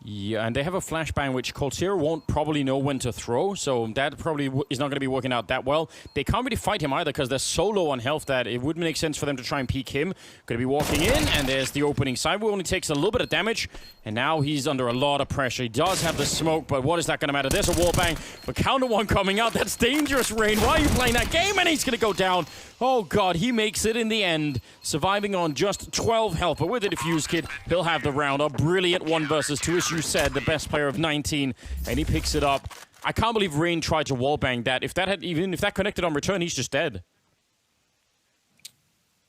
Yeah, and they have a flashbang which coldzera won't probably know when to throw, so that probably is not going to be working out that well. They can't really fight him either because they're so low on health that it wouldn't make sense for them to try and peek him. Going to be walking in, and there's the opening. ZywOo only takes a little bit of damage, and now he's under a lot of pressure. He does have the smoke, but what is that going to matter? There's a wallbang, but counter one coming out. That's dangerous, Rain. Why are you playing that game? And he's going to go down. Oh, God, he makes it in the end, surviving on just 12 health. But with the defuse kit, he'll have the round. A brilliant 1 versus 2, as you said, the best player of 19, and he picks it up. I can't believe Rain tried to wallbang that. If that connected on return, he's just dead.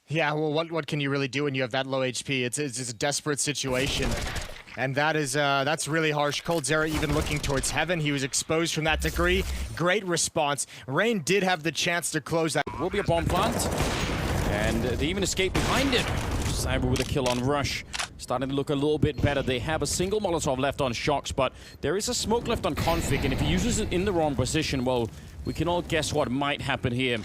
Yeah, well, what can you really do when you have that low HP? It's a desperate situation. And that's really harsh. coldzera even looking towards heaven. He was exposed from that degree. Great response. Rain did have the chance to close that.
Will be a bomb plant. And they even escape behind it. ZywOo with a kill on Rush. Starting to look a little bit better. They have a single Molotov left on Shocks, but there is a smoke left on Config, and if he uses it in the wrong position, well, we can all guess what might happen here.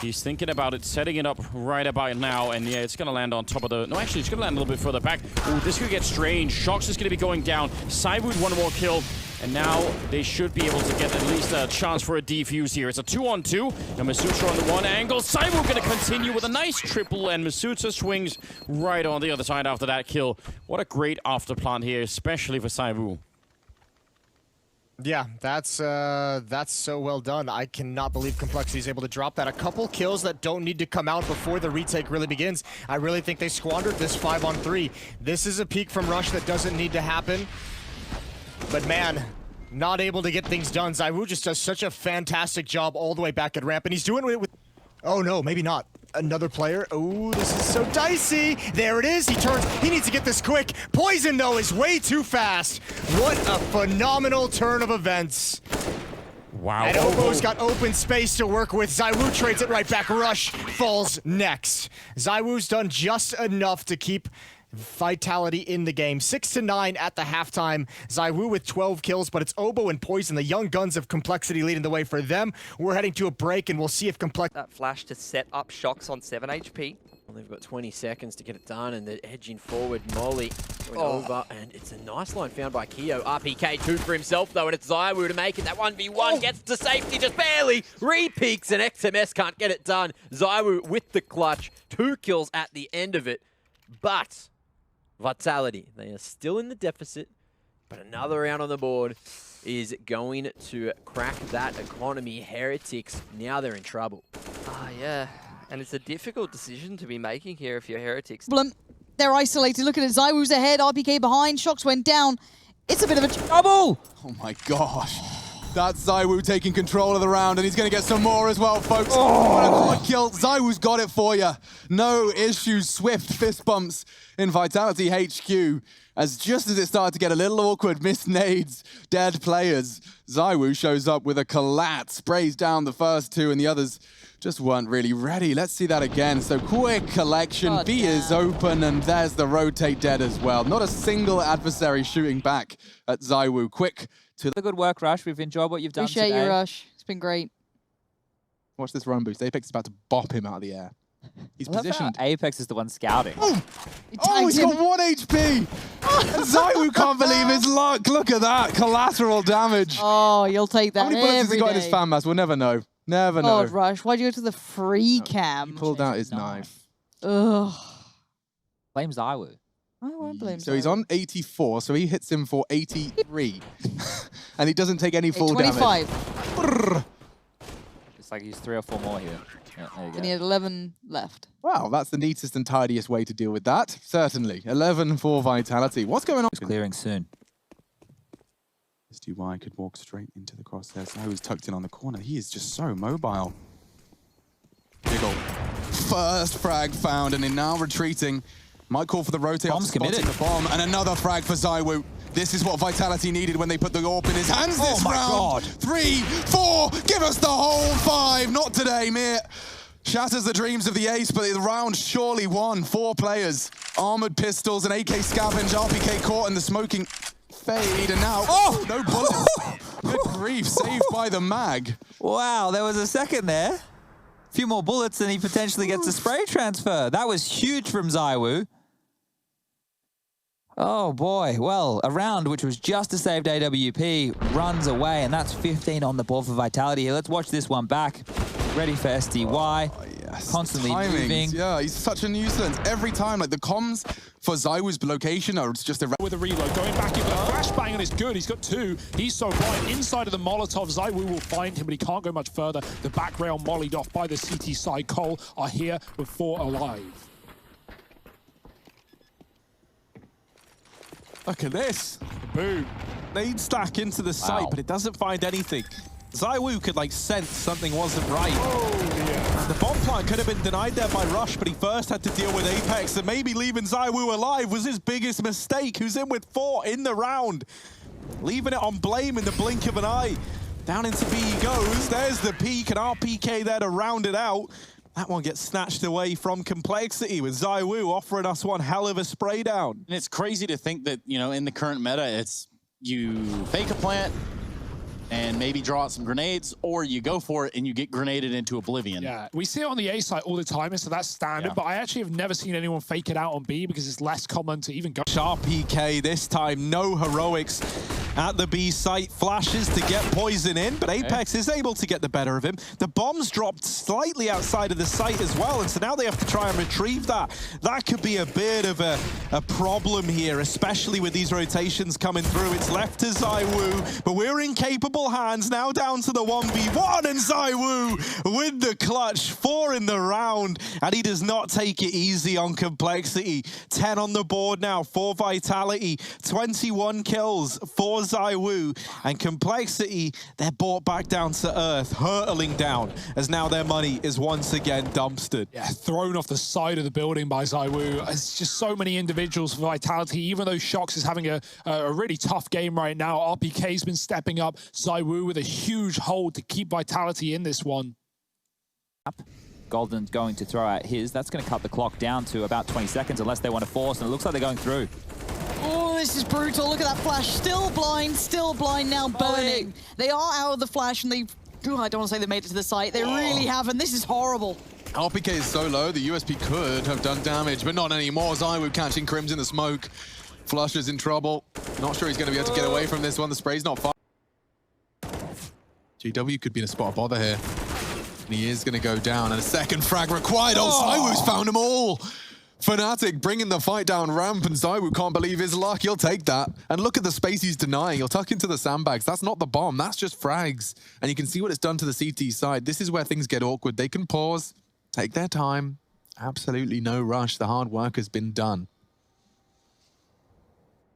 He's thinking about it, setting it up right about now, and yeah, it's going to land on top of the... No, actually, it's going to land a little bit further back. Ooh, this could get strange. Shocks is going to be going down. ZywOo 1 more kill, and now they should be able to get at least a chance for a defuse here. It's a 2-on-2, and Masutra on the 1 angle. ZywOo going to continue with a nice triple, and Masutra swings right on the other side after that kill. What a great afterplant here, especially for ZywOo.
Yeah, that's so well done. I cannot believe Complexity is able to drop that. A couple kills that don't need to come out before the retake really begins. I really think they squandered this 5-on-3. This is a peak from Rush that doesn't need to happen. But man, not able to get things done. ZywOo just does such a fantastic job all the way back at ramp, and he's doing it with... Oh no, maybe not. Another player. Oh, this is so dicey. There it is. He turns. He needs to get this quick. Poison, though, is way too fast. What a phenomenal turn of events.
Wow.
And Obo's got open space to work with. ZywOo trades it right back. Rush falls next. ZywOo's done just enough to keep Vitality in the game. 6-9 at the halftime. ZywOo with 12 kills, but it's Obo and Poison, the young guns of Complexity, leading the way for them. We're heading to a break, and we'll see if
That flash to set up Shocks on 7 HP. Well, they've got 20 seconds to get it done, and they're edging forward. Molly going over, and it's a nice line found by Keo. RPK 2 for himself, though, and it's ZywOo to make it. That 1v1 gets to safety, just barely. Re-peaks, and XMS can't get it done. ZywOo with the clutch. 2 kills at the end of it, but Vitality, they are still in the deficit, but another round on the board is going to crack that economy. Heretics, now they're in trouble.
Ah, yeah. And it's a difficult decision to be making here if you're Heretics.
They're isolated. Look at it. ZywOo's ahead. RPK behind. Shocks went down. It's a bit of a trouble.
Oh my gosh. That's ZywOo taking control of the round, and he's going to get some more as well, folks. What a quad kill. ZywOo's got it for you. No issues. Swift fist bumps in Vitality HQ. As just as it started to get a little awkward, missed nades, dead players, ZywOo shows up with a collat, sprays down the first 2, and the others just weren't really ready. Let's see that again. So quick collection, B is open, and there's the rotate dead as well. Not a single adversary shooting back at ZywOo. Quick to
the good work, Rush. We've enjoyed what you've done
Appreciate
today.
you, Rush. It's been great.
Watch this run boost. Apex is about to bop him out of the air. He's positioned.
Apex is the one scouting.
Oh, he's got 1 HP. And ZywOo can't believe his luck. Look at that. Collateral damage.
Oh, you'll take that.
How many bullets has he got in
day.
his fan mask? We'll never know. Never know.
God, Rush, why'd you go to the free cam?
He pulled out his knife.
Ugh.
Blame ZywOo.
I won't blame
So he's on 84, so he hits him for 83. And he doesn't take any full
25.
damage.
It's like he's 3 or 4 more here. Yeah, there you go.
And he had 11 left.
Wow, that's the neatest and tidiest way to deal with that. Certainly. 11 for Vitality. What's going on?
It's clearing soon.
ZywOo could walk straight into the crosshairs. So he was tucked in on the corner. He is just so mobile. Jiggle. First frag found, and in now retreating. Might call for the rotate.
Bomb's committed.
The bomb, and another frag for ZywOo. This is what Vitality needed when they put the AWP in his hands this
my
round.
God.
3, 4, give us the whole 5. Not today, Mir. Shatters the dreams of the ace, but the round surely won. 4 players, armored pistols, an AK scavenge, RPK caught in the smoking fade, and now, no bullets. Good grief, saved by the mag.
Wow, there was a second there. A few more bullets and he potentially gets a spray transfer. That was huge from ZywOo. Oh boy, well, a round which was just a saved AWP runs away, and that's 15 on the board for Vitality here. Let's watch this one back. Ready for SDY.
Yes.
Constantly moving.
Yeah, he's such a nuisance. Every time, like the comms for ZywOo's location are just a...
With a reload, going back in, but the flashbang is good. He's got 2. He's so blind. Inside of the Molotov, ZywOo will find him, but he can't go much further. The back rail mollied off by the CT side. Cole are here with 4 alive.
Look at this.
Boom.
Nade stack into the site, but it doesn't find anything. ZywOo could like sense something wasn't right. The bomb plant could have been denied there by Rush, but he first had to deal with Apex, and maybe leaving ZywOo alive was his biggest mistake. Who's in with 4 in the round. Leaving it on Blame in the blink of an eye. Down into B he goes. There's the peak, and RPK there to round it out. That one gets snatched away from Complexity, with ZywOo offering us one hell of a spray down.
And it's crazy to think that, you know, in the current meta, it's you fake a plant and maybe draw out some grenades, or you go for it and you get grenaded into oblivion.
Yeah, we see it on the A side all the time, and so that's standard, but I actually have never seen anyone fake it out on B because it's less common to even go.
Sharp PK this time, no heroics. at the B site. Flashes to get Poison in, but Apex is able to get the better of him. The bomb's dropped slightly outside of the site as well, and so now they have to try and retrieve that. That could be a bit of a problem here, especially with these rotations coming through. It's left to ZywOo, but we're in capable hands. Now down to the 1v1, and ZywOo with the clutch. 4 in the round, and he does not take it easy on Complexity. 10 on the board now for Vitality. 21 kills for ZywOo, and Complexity, they're brought back down to earth, hurtling down, as now their money is once again dumpstered.
Yeah, thrown off the side of the building by ZywOo. It's just so many individuals for Vitality, even though Shox is having a really tough game right now. RPK's been stepping up. ZywOo with a huge hold to keep Vitality in this one.
Golden's going to throw out his. That's going to cut the clock down to about 20 seconds unless they want to force, and it looks like they're going through.
Oh, this is brutal. Look at that flash. Still blind now, burning. They are out of the flash, and they've... Ooh, I don't want to say they made it to the site. They really haven't. This is horrible.
RPK is so low, the USP could have done damage, but not anymore. ZywOo catching Crims in the smoke. Flusher's in trouble. Not sure he's going to be able to get away from this one. The spray's not far. GW could be in a spot of bother here. And he is going to go down, and a second frag required. Oh, ZywOo's found them all. Fnatic bringing the fight down ramp, and ZywOo can't believe his luck. He'll take that. And look at the space he's denying. He'll tuck into the sandbags. That's not the bomb. That's just frags. And you can see what it's done to the CT side. This is where things get awkward. They can pause, take their time. Absolutely no rush. The hard work has been done.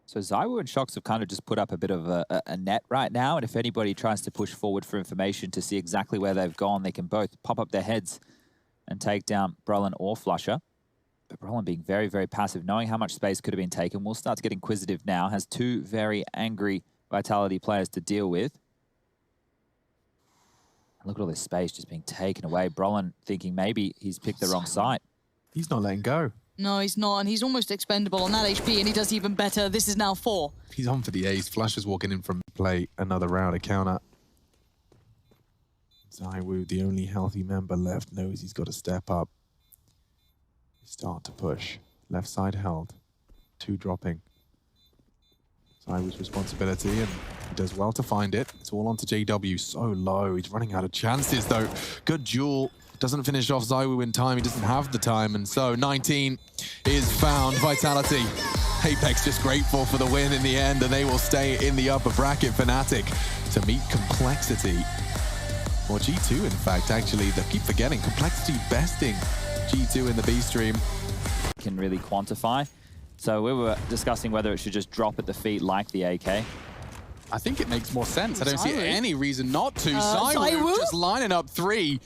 So ZywOo and Shox have kind of just put up a bit of a net right now, and if anybody tries to push forward for information to see exactly where they've gone, they can both pop up their heads and take down Brolin or Flusher. But Brolin being very, very passive, knowing how much space could have been taken. Will start to get inquisitive now, has 2 very angry Vitality players to deal with. And look at all this space just being taken away. Brolin thinking maybe he's picked the wrong side.
He's not letting go.
No, he's not, and he's almost expendable on that HP, and he does even better. This is now 4.
He's on for the ace. Flasher's walking in from play. Another round of counter. ZywOo, the only healthy member left, knows he's got to step up. Start to push. Left side held. 2 dropping. ZywOo's responsibility, and he does well to find it. It's all onto JW. So low. He's running out of chances, though. Good duel. Doesn't finish off ZywOo in time. He doesn't have the time, and so 19 is found. Vitality. Apex just grateful for the win in the end, and they will stay in the upper bracket. Fnatic to meet Complexity. Or G2, in fact, actually. They keep forgetting. Complexity besting G2 in the B stream.
Can really quantify. So we were discussing whether it should just drop at the feet like the AK.
I think it makes more sense. I don't see any reason not to. ZywOo just lining up 3.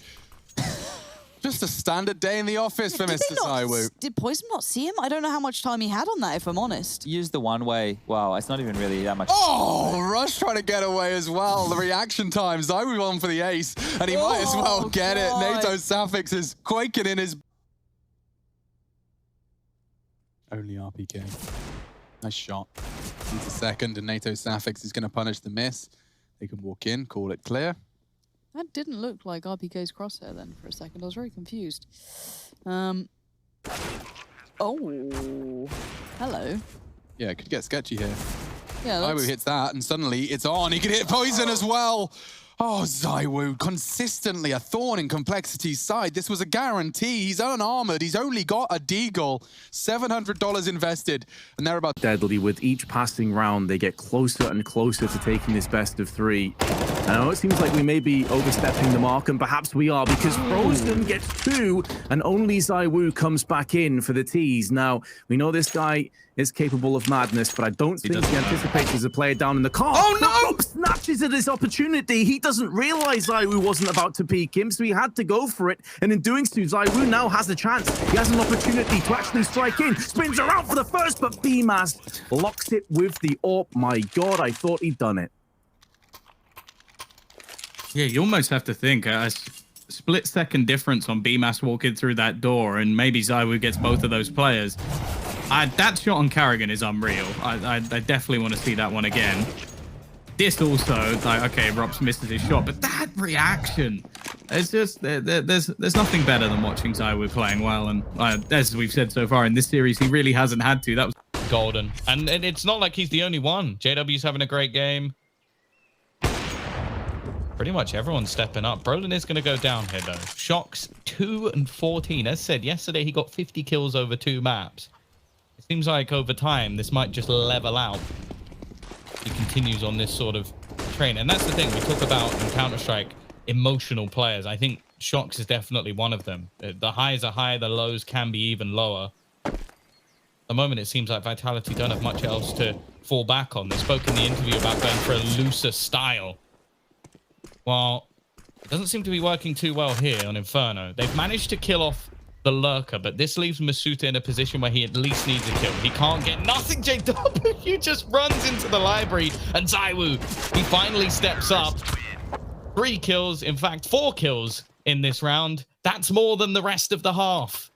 Just a standard day in the office for Mr. ZywOo.
Did Poison not see him? I don't know how much time he had on that, if I'm honest.
Use the one-way. Wow, it's not even really that much.
Oh, Rush trying to get away as well. The reaction time. ZywOo on for the ace, and he might as well get it. NATO Safix is quaking in his... Only RPK. Nice shot. Needs a second, and NATO Safix is going to punish the miss. They can walk in, call it clear.
That didn't look like RPK's crosshair then for a second. I was very confused. Oh. Hello.
Yeah, it could get sketchy here.
Yeah,
ZywOo hits that, and suddenly it's on. He can hit Poison as well. Oh, ZywOo, consistently a thorn in Complexity's side. This was a guarantee. He's unarmored. He's only got a deagle. $700 invested, and they're about...
Deadly. With each passing round, they get closer and closer to taking this best of 3. I know it seems like we may be overstepping the mark, and perhaps we are, because Frozen gets 2, and only ZywOo comes back in for the tease. Now, we know this guy is capable of madness, but I don't think he anticipates there's a player down in the car.
Oh, no!
Snatches at his opportunity. He doesn't realize ZywOo wasn't about to peek him, so he had to go for it. And in doing so, ZywOo now has a chance. He has an opportunity to actually strike in. Spins around for the first, but BMAS locks it with the AWP. My God, I thought he'd done it.
Yeah, you almost have to think a split-second difference on BMAS walking through that door, and maybe ZywOo gets both of those players. That shot on Carrigan is unreal. I definitely want to see that one again. This also, like, okay, Rops misses his shot, but that reaction, it's just, there's nothing better than watching ZywOo playing well, and as we've said so far in this series, he really hasn't had to. That was golden. And it's not like he's the only one. JW's having a great game. Pretty much everyone's stepping up. Brolin is going to go down here, though. Shocks 2 and 14. As said, yesterday he got 50 kills over 2 maps. It seems like over time, this might just level out. He continues on this sort of train. And that's the thing. We talk about in Counter-Strike emotional players. I think Shocks is definitely one of them. The highs are high, the lows can be even lower. At the moment, it seems like Vitality don't have much else to fall back on. They spoke in the interview about going for a looser style. Well, it doesn't seem to be working too well here on Inferno. They've managed to kill off the Lurker, but this leaves Masuta in a position where he at least needs a kill. He can't get nothing, JW just runs into the library, and ZywOo, he finally steps up. 3 kills, in fact, 4 kills in this round. That's more than the rest of the half.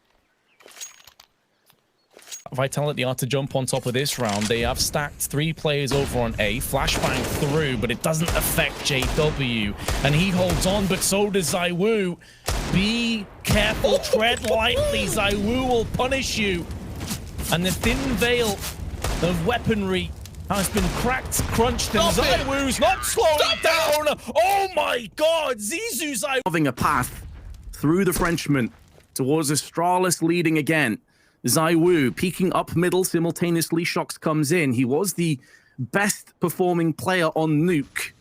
Vitality are to jump on top of this round. They have stacked 3 players over on A, flashbang through, but it doesn't affect JW. And he holds on, but so does ZywOo. Be careful, tread lightly. ZywOo will punish you. And the thin veil of weaponry has been cracked, crunched, and ZywOo's not slowing down. Oh my God, ZywOo
Having a path through the Frenchman towards Astralis leading again. ZywOo peeking up middle, simultaneously Shocks comes in. He was the best performing player on Nuke.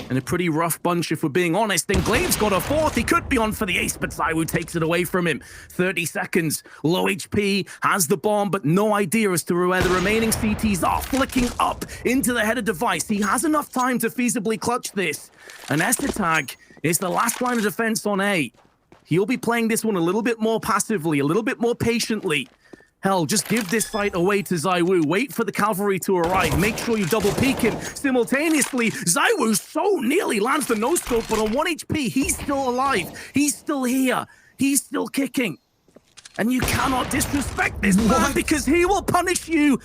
And a pretty rough bunch if we're being honest. Then Glaive's got a 4th. He could be on for the ace, but ZywOo takes it away from him. 30 seconds, low HP, has the bomb, but no idea as to where the remaining CTs are. Flicking up into the header device. He has enough time to feasibly clutch this. And Estetag is the last line of defense on A. He'll be playing this one a little bit more passively, a little bit more patiently. Hell, just give this fight away to ZywOo. Wait for the cavalry to arrive. Make sure you double peek him. Simultaneously, ZywOo so nearly lands the no-scope, but on 1 HP, he's still alive. He's still here. He's still kicking. And you cannot disrespect this man because he will punish you.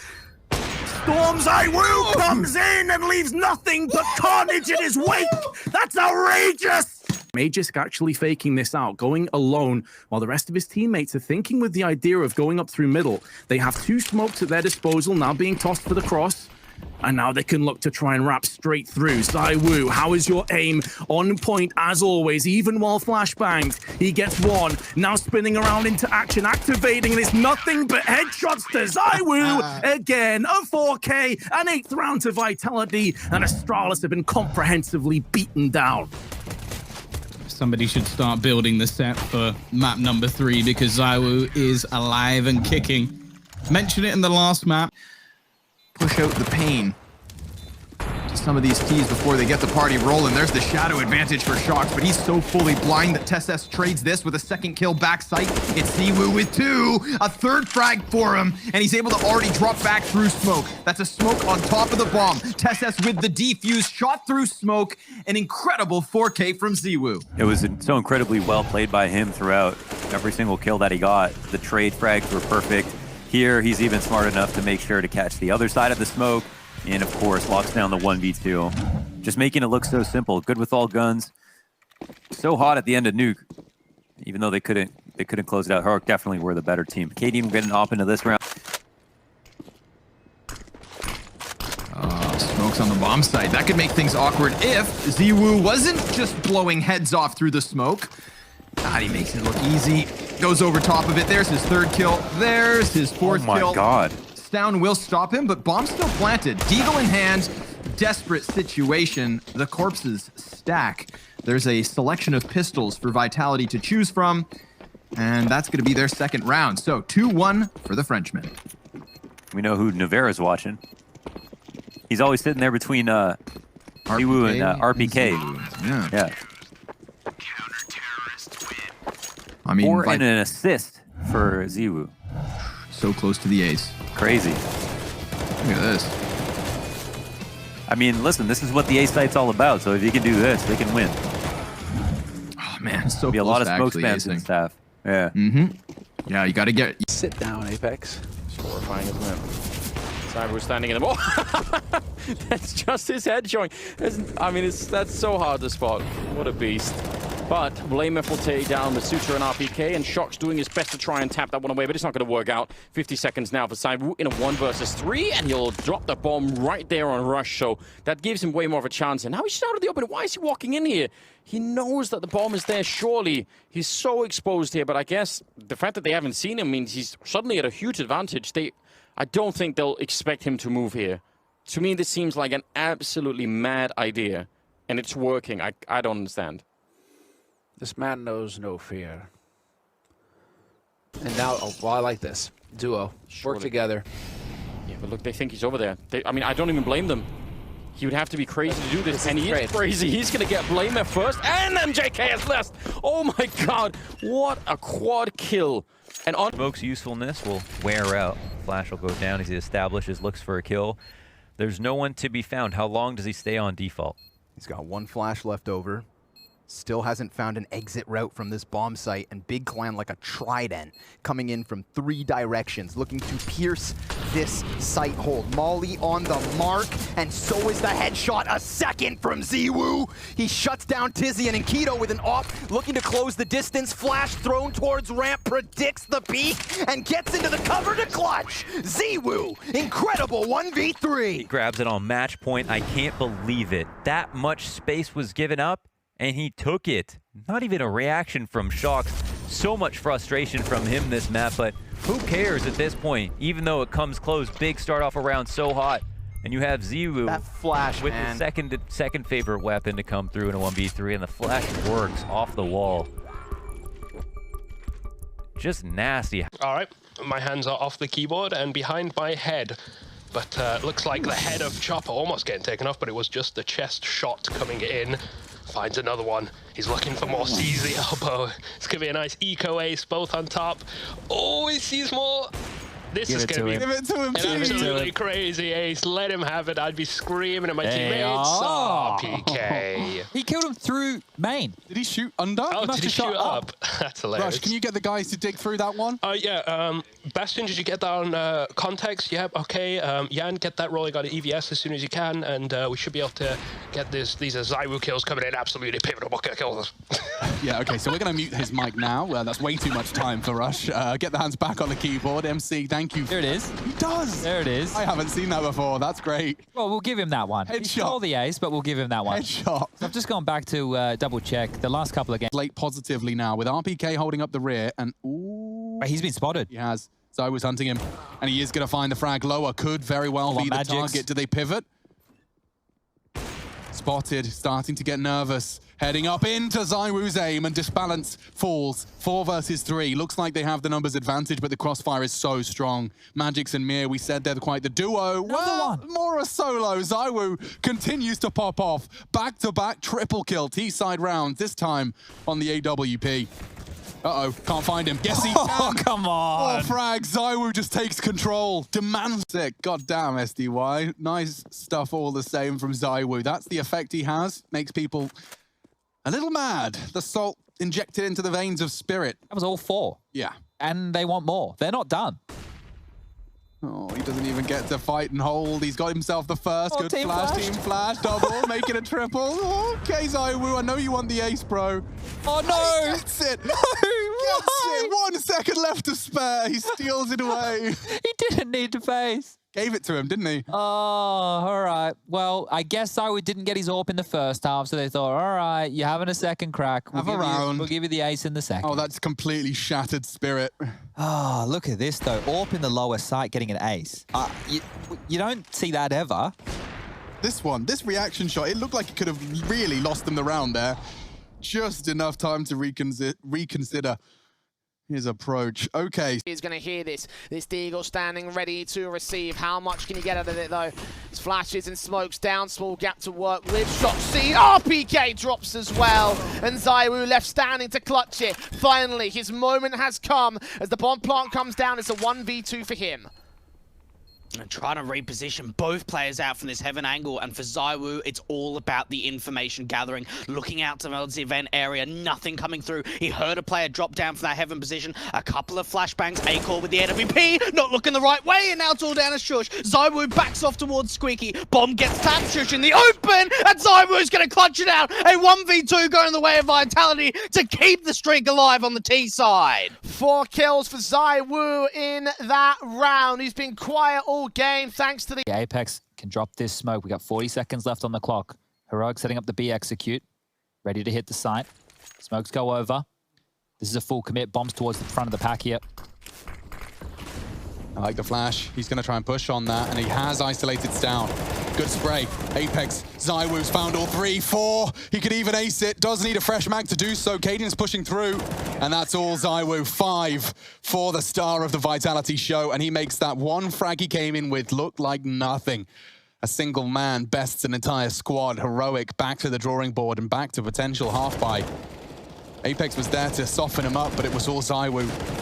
Storm ZywOo comes in and leaves nothing but carnage in his wake. That's outrageous. Magisk actually faking this out, going alone, while the rest of his teammates are thinking with the idea of going up through middle. They have 2 smokes at their disposal, now being tossed for the cross. And now they can look to try and wrap straight through. ZywOo, how is your aim? On point as always, even while flashbangs. He gets 1, now spinning around into action, activating, and it's nothing but headshots to ZywOo. Again, a 4K, an 8th round to Vitality, and Astralis have been comprehensively beaten down.
Somebody should start building the set for map number 3 because ZywOo is alive and kicking. Mentioned it in the last map.
Push out the pain to some of these keys before they get the party rolling. There's the shadow advantage for Shocks, but he's so fully blind that TeSeS trades this with a 2nd kill backside. It's ZywOo with 2, a 3rd frag for him, and he's able to already drop back through smoke. That's a smoke on top of the bomb. TeSeS with the defuse, shot through smoke, an incredible 4K from ZywOo.
It was so incredibly well played by him throughout every single kill that he got. The trade frags were perfect. Here, he's even smart enough to make sure to catch the other side of the smoke, and of course, locks down the 1v2. Just making it look so simple. Good with all guns. So hot at the end of Nuke, even though they couldn't close it out. Heroic definitely were the better team. KD getting hop into this round.
Smokes on the bomb site. That could make things awkward if ZywOo wasn't just blowing heads off through the smoke. God, he makes it look easy. Goes over top of it. There's his 3rd kill. There's his 4th kill.
Oh my God.
Stown will stop him, but bomb still planted. Deagle in hand. Desperate situation. The corpses stack. There's a selection of pistols for Vitality to choose from, and that's going to be their 2nd round. So 2-1 for the Frenchman.
We know who Navera's watching. He's always sitting there between ZywOo and RPK. Yeah.
I mean,
4 and an assist for ZywOo.
So close to the ace.
Crazy.
Look at this.
I mean, listen, this is what the ace site's all about. So if you can do this, they can win.
Oh man, it's so
be a lot of smoke spams and stuff. Yeah.
Yeah, you got to get.
Sit down, Apex.
It's horrifying, isn't it? ZywOo standing in the wall. That's just his head showing. I mean, that's so hard to spot. What a beast. But Blamef will take down the Sutra and RPK, and Shock's doing his best to try and tap that one away, but it's not going to work out. 50 seconds now for ZywOo in a 1 versus 3, and he'll drop the bomb right there on Rush, so that gives him way more of a chance. And now he's out of the open. Why is he walking in here? He knows that the bomb is there, surely. He's so exposed here, but I guess the fact that they haven't seen him means he's suddenly at a huge advantage. I don't think they'll expect him to move here. To me, this seems like an absolutely mad idea, and it's working. I don't understand.
This man knows no fear. And now, well, I like this. Duo. Work together.
Yeah, but look, they think he's over there. I mean, I don't even blame them. He would have to be crazy to do this, and he is crazy. He's going to get Blamer first, and then JK has left. Oh my god, what a quad kill. And on
Smoke's usefulness will wear out. Flash will go down as he establishes, looks for a kill. There's no one to be found. How long does he stay on default?
He's got 1 flash left over. Still hasn't found an exit route from this bomb site, and Big Clan like a trident coming in from 3 directions, looking to pierce this site hold. Molly on the mark, and so is the headshot. A second from ZywOo. He shuts down Tizian and Keto with an op, looking to close the distance. Flash thrown towards ramp, predicts the peak, and gets into the cover to clutch. ZywOo, incredible 1v3.
He grabs it on match point. I can't believe it. That much space was given up, and he took it. Not even a reaction from Shocks. So much frustration from him this map, but who cares at this point? Even though it comes close, Big start off a round so hot, and you have ZywOo
that flash,
with
man.
the second favorite weapon to come through in a 1v3, and the flash works off the wall. Just nasty.
All right, my hands are off the keyboard and behind my head. But looks like the head of Chopper almost getting taken off, but it was just the chest shot coming in. Finds another one. He's looking for more, sees the elbow. It's going to be a nice eco ace, both on top. Oh, he sees more. This is going to be an absolutely crazy ace. Let him have it. I'd be screaming at my teammates. Oh, PK.
He killed him through main.
Did he shoot under?
Oh, did he shoot up? That's hilarious.
Rush, can you get the guys to dig through that one?
Yeah. Bastion, did you get that on context? Yep, okay. Jan, get that rolling on EVS as soon as you can, and we should be able to get this. These are ZywOo kills coming in. Absolutely pivotal kills.
Yeah, okay, so we're going to mute his mic now. That's way too much time for Rush. Get the hands back on the keyboard. MC, thank you.
There it is.
He does.
There it is.
I haven't seen that before. That's great.
Well, we'll give him that one.
Headshot.
He stole the ace, but we'll give him that one.
Headshot.
I've just gone back to double check the last couple of games.
Late positively now with RPK holding up the rear, and ooh.
He's been spotted.
He has. ZywOo's hunting him, and he is going to find the frag lower. Could very well be the target. Do they pivot? Spotted, starting to get nervous. Heading up into ZywOo's aim, and Disbalance falls. 4 versus 3. Looks like they have the numbers advantage, but the crossfire is so strong. Magix and Mir, we said they're quite the duo. Well, more a solo. ZywOo continues to pop off. Back-to-back triple kill, T-side rounds, this time on the AWP. Uh-oh, can't find him. Yes, he can.
Oh, come on.
4 frags. ZywOo just takes control. Demands it. God damn, SDY. Nice stuff all the same from ZywOo. That's the effect he has. Makes people a little mad. The salt injected into the veins of Spirit.
That was all 4.
Yeah.
And they want more. They're not done.
Oh, he doesn't even get to fight and hold. He's got himself the first.
Oh,
Good
team
flash,
flash.
team flash, double, making a triple. Okay, ZywOo, I know you want the ace, bro.
Oh, no.
He gets it.
No,
Gets it. 1 second left to spare. He steals it away.
He didn't need to face.
Gave it to him, didn't he?
Oh, all right. Well, I guess ZywOo didn't get his AWP in the first half, so they thought, all right, you're having a second crack. We'll give you the ace in the second.
Oh, that's completely shattered Spirit.
Oh, look at this, though. AWP in the lower site getting an ace. You don't see that ever.
This one, this reaction shot, it looked like it could have really lost them the round there. Just enough time to reconsider his approach. Okay.
He's going to hear this. This Deagle standing ready to receive. How much can he get out of it, though? It's flashes and smokes down. Small gap to work with. Shot seen. RPK drops as well. And ZywOo left standing to clutch it. Finally, his moment has come. As the bomb plant comes down, it's a 1v2 for him.
And trying to reposition both players out from this heaven angle. And for ZywOo, it's all about the information gathering, looking out towards the event area, nothing coming through. He heard a player drop down from that heaven position, a couple of flashbangs, A-Core with the AWP, not looking the right way, and now it's all down to Shush. ZywOo backs off towards Squeaky, Bomb gets tapped, Shush in the open, and ZywOo's going to clutch it out. A 1v2 going the way of Vitality to keep the streak alive on the T side.
4 kills for ZywOo in that round. He's been quiet all game thanks to the
Apex can drop this smoke. We got 40 seconds left on the clock. Heroic setting up the B execute, ready to hit the site. Smokes go over. This is a full commit. Bombs towards the front of the pack here.
I like the flash. He's going to try and push on that, and he has isolated down. Good spray. Apex. ZywOo's found all 3, 4. He could even ace it. Does need a fresh mag to do so. Cadian's pushing through, and that's all ZywOo. 5 for the star of the Vitality show, and he makes that one frag he came in with look like nothing. A single man bests an entire squad. Heroic back to the drawing board and back to potential half-buy. Apex was there to soften him up, but it was all ZywOo.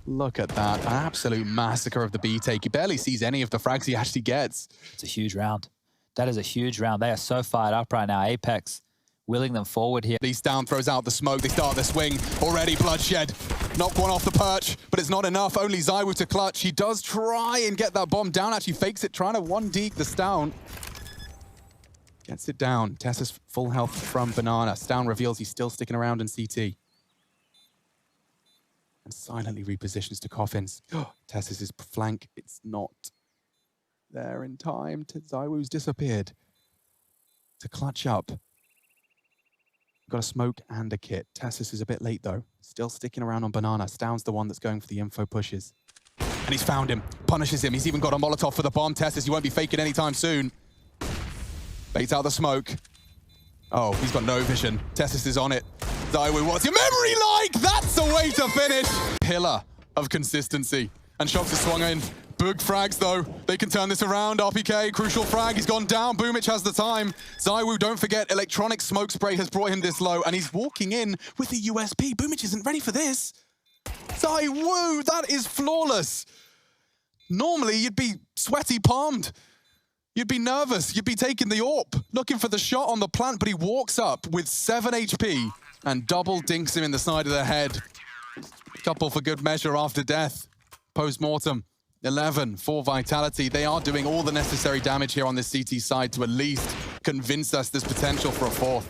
Look at that. An absolute massacre of the B take. He barely sees any of the frags he actually gets.
It's a huge round. That is a huge round. They are so fired up right now. Apex willing them forward here.
He's down, throws out the smoke. They start the swing. Already bloodshed. Knock one off the perch, but it's not enough. Only ZywOo to clutch. He does try and get that bomb down. Actually fakes it, trying to 1-deke the Stown. Gets it down. Tessa's full health from Banana. Stown reveals he's still sticking around in CT. And silently repositions to Coffins. Tessa's flank, it's not there in time. ZywOo's disappeared. To clutch up. Got a smoke and a kit. Tessus is a bit late though. Still sticking around on Banana. Stown's the one that's going for the info pushes. And he's found him. Punishes him. He's even got a Molotov for the bomb. Tessus, you won't be faking anytime soon. Baits out the smoke. Oh, he's got no vision. Tessus is on it. ZywOo, what's your memory like? That's the way to finish. Pillar of consistency. And Shox has swung in. Big frags though. They can turn this around. RPK, crucial frag. He's gone down. Boomich has the time. ZywOo, don't forget, electronic smoke spray has brought him this low, and he's walking in with a USP. Boomich isn't ready for this. ZywOo, that is flawless. Normally, you'd be sweaty palmed. You'd be nervous. You'd be taking the AWP, looking for the shot on the plant, but he walks up with 7 HP and double dinks him in the side of the head. Couple for good measure after death. Post-mortem. 11 for Vitality. They are doing all the necessary damage here on this CT side to at least convince us there's potential for a 4th.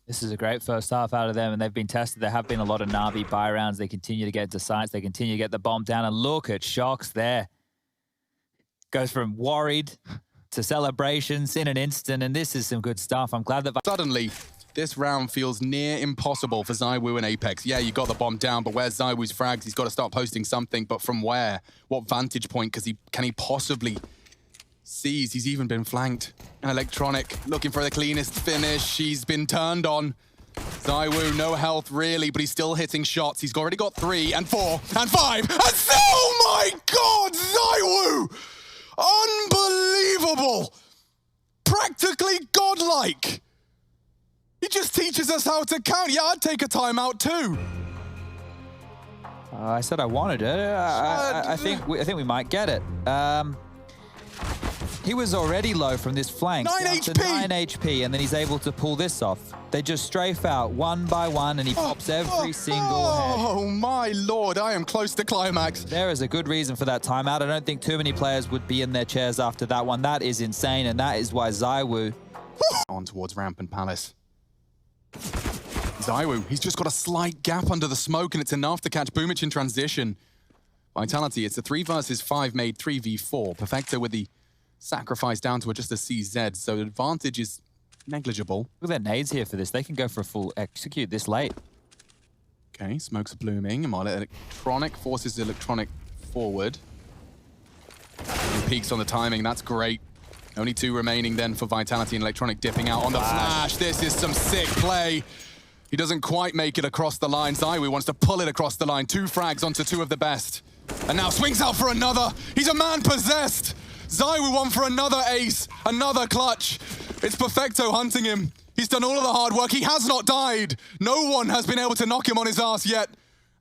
This is a great first half out of them, and they've been tested. There have been a lot of Na'Vi buy rounds. They continue to get into sites. They continue to get the bomb down, and look at Shox there. Goes from worried to celebrations in an instant, and this is some good stuff. I'm glad that...
Suddenly, this round feels near impossible for ZywOo and Apex. Yeah, you got the bomb down, but where's ZywOo's frags? He's got to start posting something, but from where? What vantage point can he possibly seize? He's even been flanked. Electronic, looking for the cleanest finish. He's been turned on. ZywOo, no health really, but he's still hitting shots. He's already got 3 and 4 and 5 and oh my God, ZywOo! Unbelievable! Practically godlike! He just teaches us how to count. Yeah, I'd take a timeout too.
I said I wanted it. I think we might get it. He was already low from this flank.
9 HP!
9 HP, and then he's able to pull this off. They just strafe out one by one, and he pops every single head.
Oh my Lord, I am close to climax.
There is a good reason for that timeout. I don't think too many players would be in their chairs after that one. That is insane, and that is why ZywOo...
On towards Ramp and Palace. ZywOo, he's just got a slight gap under the smoke, and it's enough to catch Boomich in transition. Vitality, it's a 3 versus 5 made 3v4. Perfecto with the sacrifice down to just a CZ, so the advantage is negligible.
Look at their nades here for this. They can go for a full execute this late.
Okay, smoke's blooming. Electronic forces Electronic forward. And peaks on the timing, that's great. Only 2 remaining then for Vitality, and Electronic dipping out on the flash. This is some sick play. He doesn't quite make it across the line. ZywOo wants to pull it across the line. 2 frags onto 2 of the best. And now swings out for another. He's a man possessed. ZywOo won for another ace, another clutch. It's Perfecto hunting him. He's done all of the hard work. He has not died. No one has been able to knock him on his ass yet.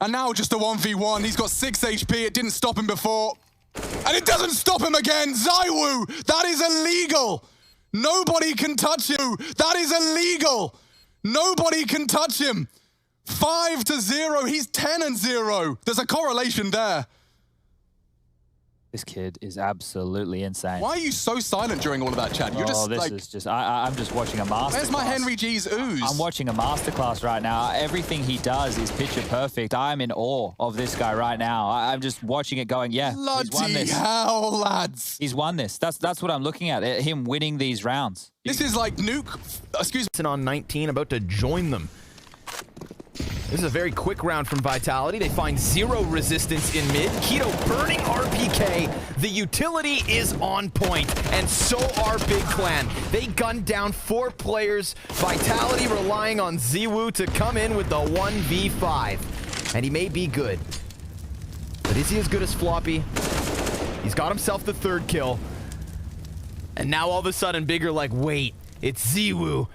And now just a 1v1. He's got 6 HP. It didn't stop him before. And it doesn't stop him again. ZywOo, that is illegal. Nobody can touch you. That is illegal. Nobody can touch him. 5-0. He's 10-0. There's a correlation there.
This kid is absolutely insane.
Why are you so silent during all of that, Chad? You're just
this
like...
is just, I'm just watching a masterclass.
Where's my Henry G's ooze?
I'm watching a masterclass right now. Everything he does is picture perfect. I'm in awe of this guy right now. I'm just watching it going, yeah, he's won
Bloody
this.
hell, lads.
He's won this. That's what I'm looking at, him winning these rounds.
This is like Nuke... Excuse me.
On 19, about to join them. This is a very quick round from Vitality. They find 0 resistance in mid. Keto burning RPK. The utility is on point, and so are Big Clan. They gunned down 4 players. Vitality relying on ZywOo to come in with the 1v5. And he may be good. But is he as good as Floppy? He's got himself the 3rd kill. And now all of a sudden, Big are like, wait, it's ZywOo.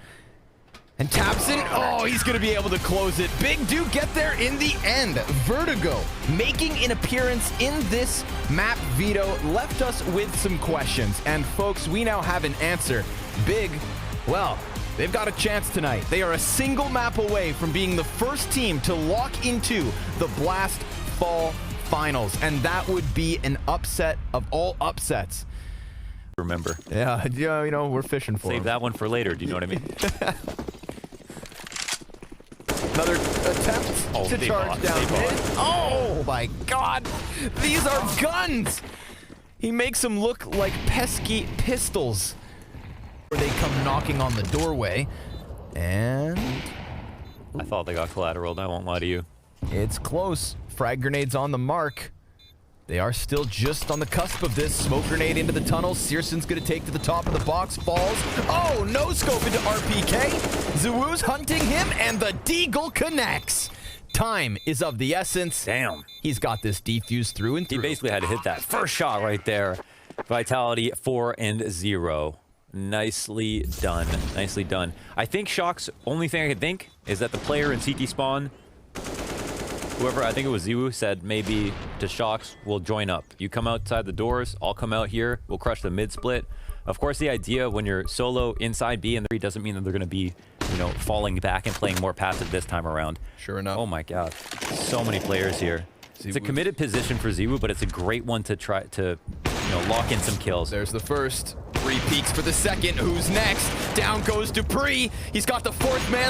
And Tabson, oh, he's going to be able to close it. Big do get there in the end. Vertigo making an appearance in this map veto left us with some questions. And folks, we now have an answer. Big, well, they've got a chance tonight. They are a single map away from being the first team to lock into the Blast Fall Finals. And that would be an upset of all upsets.
Remember.
Yeah, you know, we're fishing for
Save
him.
that one for later. Do you know what I mean?
Another attempt to charge down mid. Oh my god! These are guns! He makes them look like pesky pistols. They come knocking on the doorway. And...
I thought they got collateral, I won't lie to you.
It's close. Frag grenades on the mark. They are still just on the cusp of this. Smoke grenade into the tunnel. Searson's going to take to the top of the box. Falls. Oh, no scope into RPK. ZywOo's hunting him, and the Deagle connects. Time is of the essence.
Damn.
He's got this defused through and through.
He basically had to hit that first shot right there. Vitality 4-0. Nicely done. Nicely done. I think Shock's only thing I could think is that the player in CT spawn, whoever, I think it was ZywOo, said maybe to Shocks, we'll join up. You come outside the doors, I'll come out here, we'll crush the mid split. Of course, the idea when you're solo inside B and 3 doesn't mean that they're going to be, you know, falling back and playing more passive this time around.
Sure enough.
Oh my god. So many players here. It's a committed position for ZywOo, but it's a great one to try to, you know, lock in some kills.
There's the first. 3 peaks for the second. Who's next? Down goes Dupree. He's got the 4th man.